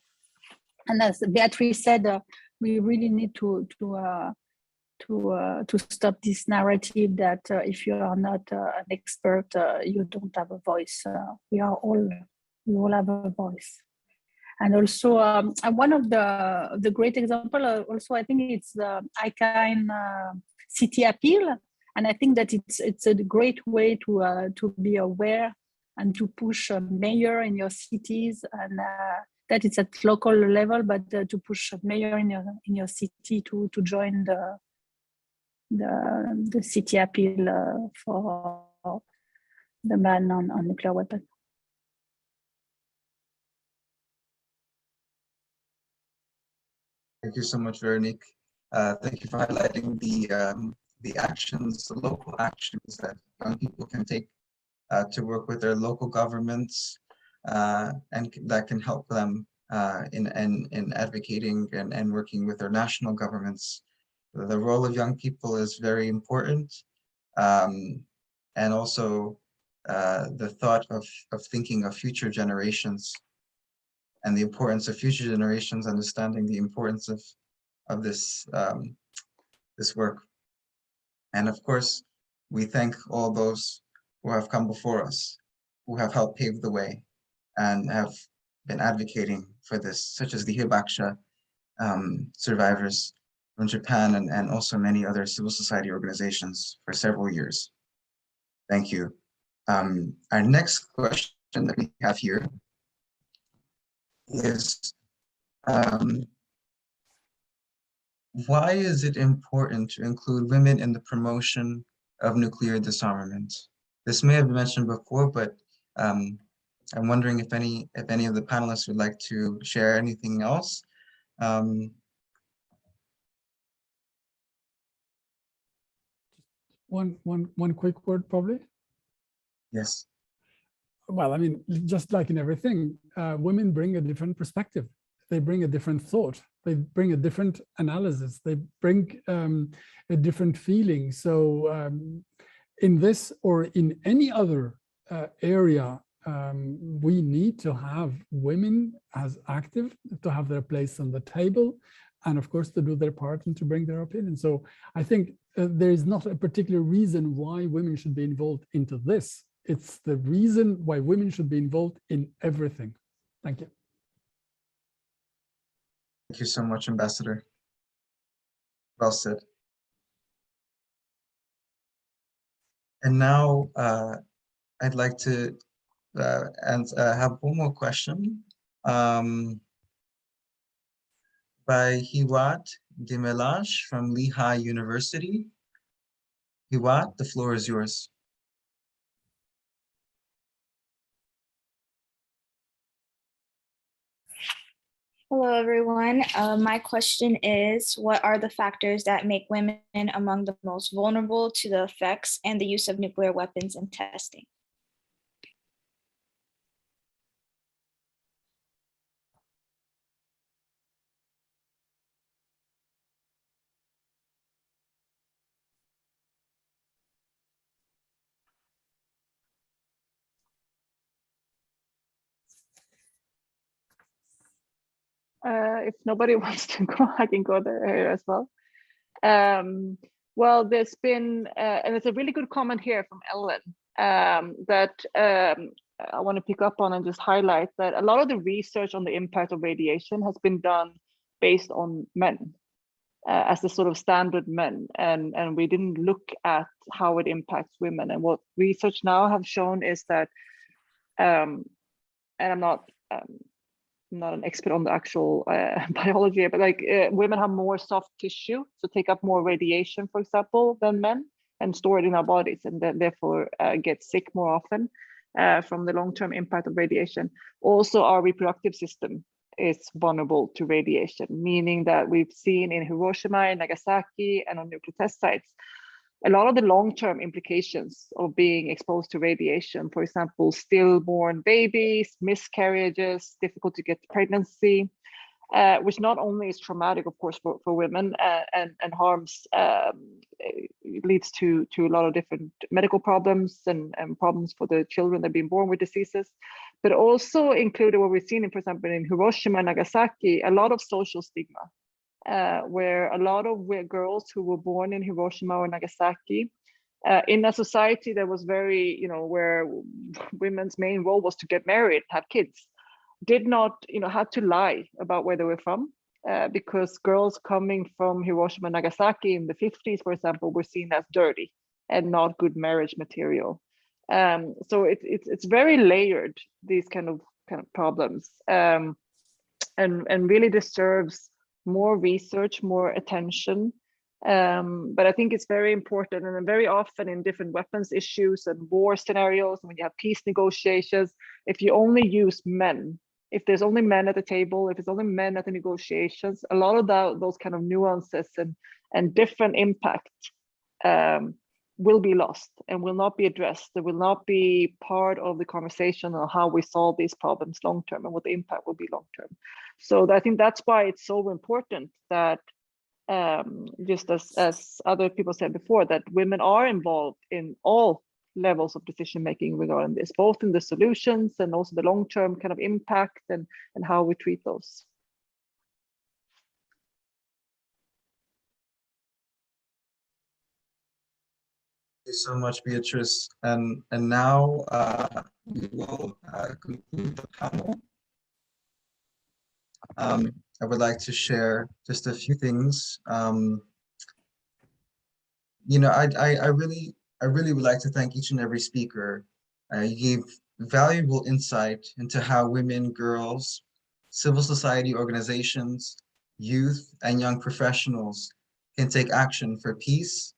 and as Beatrice said, we really need to stop this narrative that if you are not an expert, you don't have a voice. We all have a voice. And also one of the great example also, I think it's the ICAN city appeal, and I think that it's a great way to be aware and to push a mayor in your cities, and that it's at local level, but to push a mayor in your city to join the city appeal for the ban on nuclear weapons. Thank you so much, Veronique. Thank you for highlighting the actions, the local actions that young people can take to work with their local governments, and that can help them in advocating and working with their national governments. The role of young people is very important, and also the thought of thinking of future generations and the importance of future generations understanding the importance of this this work. And of course, We thank all those who have come before us, who have helped pave the way and have been advocating for this, such as the Hibakusha survivors from Japan and also many other civil society organizations for several years. Thank you. Our next question that we have here is, why is it important to include women in the promotion of nuclear disarmament? This may have been mentioned before, but I'm wondering if any of the panelists would like to share anything else. One quick word, probably. Yes. Well, I mean, just like in everything, women bring a different perspective. They bring a different thought. They bring a different analysis. They bring a different feeling. So in this or in any other area, we need to have women as active, to have their place on the table, and of course to do their part and to bring their opinion. So I think there is not a particular reason why women should be involved into this. It's the reason why women should be involved in everything. Thank you. Thank you so much, Ambassador. Well said. And now I'd like to have one more question by Hiwat Demelage from Lehigh University. Hiwat, the floor is yours. Hello, everyone. My question is, what are the factors that make women among the most vulnerable to the effects and the use of nuclear weapons and testing? If nobody wants to go, I can go there as well. Well, there's been, and it's a really good comment here from Ellen that I want to pick up on and just highlight that a lot of the research on the impact of radiation has been done based on men as the sort of standard men, and we didn't look at how it impacts women. And what research now have shown is that, and I'm not an expert on the actual biology, but like women have more soft tissue, so take up more radiation, for example, than men, and store it in our bodies, and then therefore get sick more often from the long-term impact of radiation. Also, our reproductive system is vulnerable to radiation, meaning that we've seen in Hiroshima and Nagasaki and on nuclear test sites, a lot of the long-term implications of being exposed to radiation, for example, stillborn babies, miscarriages, difficult to get pregnancy, which not only is traumatic, of course, for women and harms, leads to a lot of different medical problems and problems for the children that are being born with diseases, but also included what we've seen, for example, in Hiroshima and Nagasaki, a lot of social stigma. Where a lot of girls who were born in Hiroshima or Nagasaki, in a society that was very, where women's main role was to get married, have kids, did not, had to lie about where they were from, because girls coming from Hiroshima and Nagasaki in the 50s, for example, were seen as dirty and not good marriage material. So it's very layered, these kind of problems, and really deserves more research, more attention. But I think it's very important, and very often in different weapons issues and war scenarios, when you have peace negotiations, if you only use men, if there's only men at the table, if it's only men at the negotiations, a lot of those kind of nuances and different impact will be lost and will not be addressed. They will not be part of the conversation on how we solve these problems long term and what the impact will be long term. So I think that's why it's so important that, just as other people said before, that women are involved in all levels of decision making regarding this, both in the solutions and also the long term kind of impact and how we treat those. you so much, Beatrice. And now we will conclude the panel. I would like to share just a few things. You know, I really would like to thank each and every speaker. You gave valuable insight into how women, girls, civil society organizations, youth, and young professionals can take action for peace,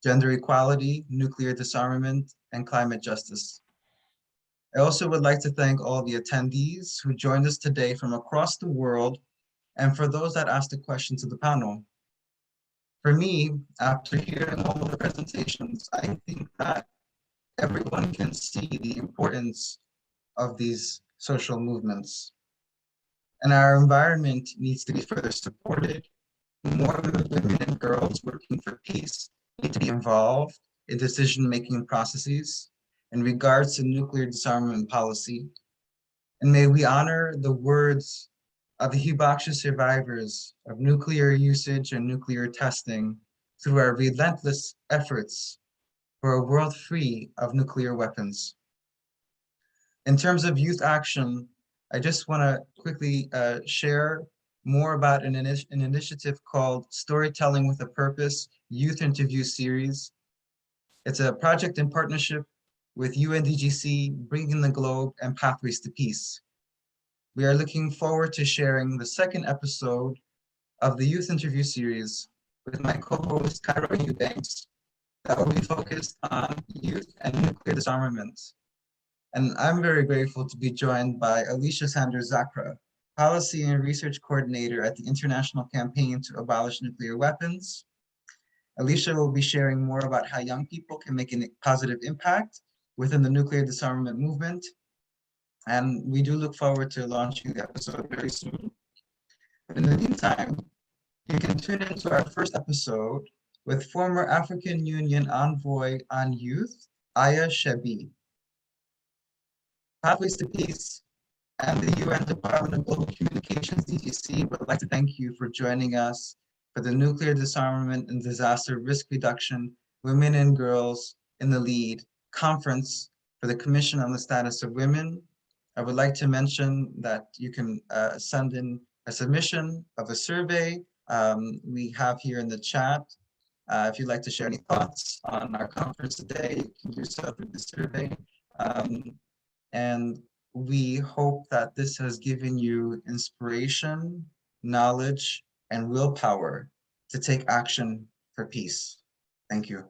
gender equality, nuclear disarmament, and climate justice. I also would like to thank all the attendees who joined us today from across the world, and for those that asked a question to the panel. For me, after hearing all of the presentations, I think that everyone can see the importance of these social movements. And our environment needs to be further supported. More women and girls working for peace need to be involved in decision-making processes in regards to nuclear disarmament policy. And may we honor the words of the Hiroshima survivors of nuclear usage and nuclear testing through our relentless efforts for a world free of nuclear weapons. In terms of youth action, I just want to quickly share more about an initiative called Storytelling with a Purpose Youth Interview Series. It's a project in partnership with UNDGC, Bringing the Globe, and Pathways to Peace. We are looking forward to sharing the second episode of the youth interview series with my co-host, Cairo Eubanks, that will be focused on youth and nuclear disarmament. And I'm very grateful to be joined by Alicia Sanders-Zakra, Policy and Research Coordinator at the International Campaign to Abolish Nuclear Weapons. Alicia will be sharing more about how young people can make a positive impact within the nuclear disarmament movement. And we do look forward to launching the episode very soon. But in the meantime, you can tune into our first episode with former African Union Envoy on Youth, Aya Shebi. Pathways to Peace and the UN Department of Global Communications, DGC, would like to thank you for joining us for the Nuclear Disarmament and Disaster Risk Reduction Women and Girls in the Lead Conference for the Commission on the Status of Women. I would like to mention that you can send in a submission of a survey we have here in the chat. If you'd like to share any thoughts on our conference today, you can do so through the survey. And we hope that this has given you inspiration, knowledge, and willpower to take action for peace. Thank you.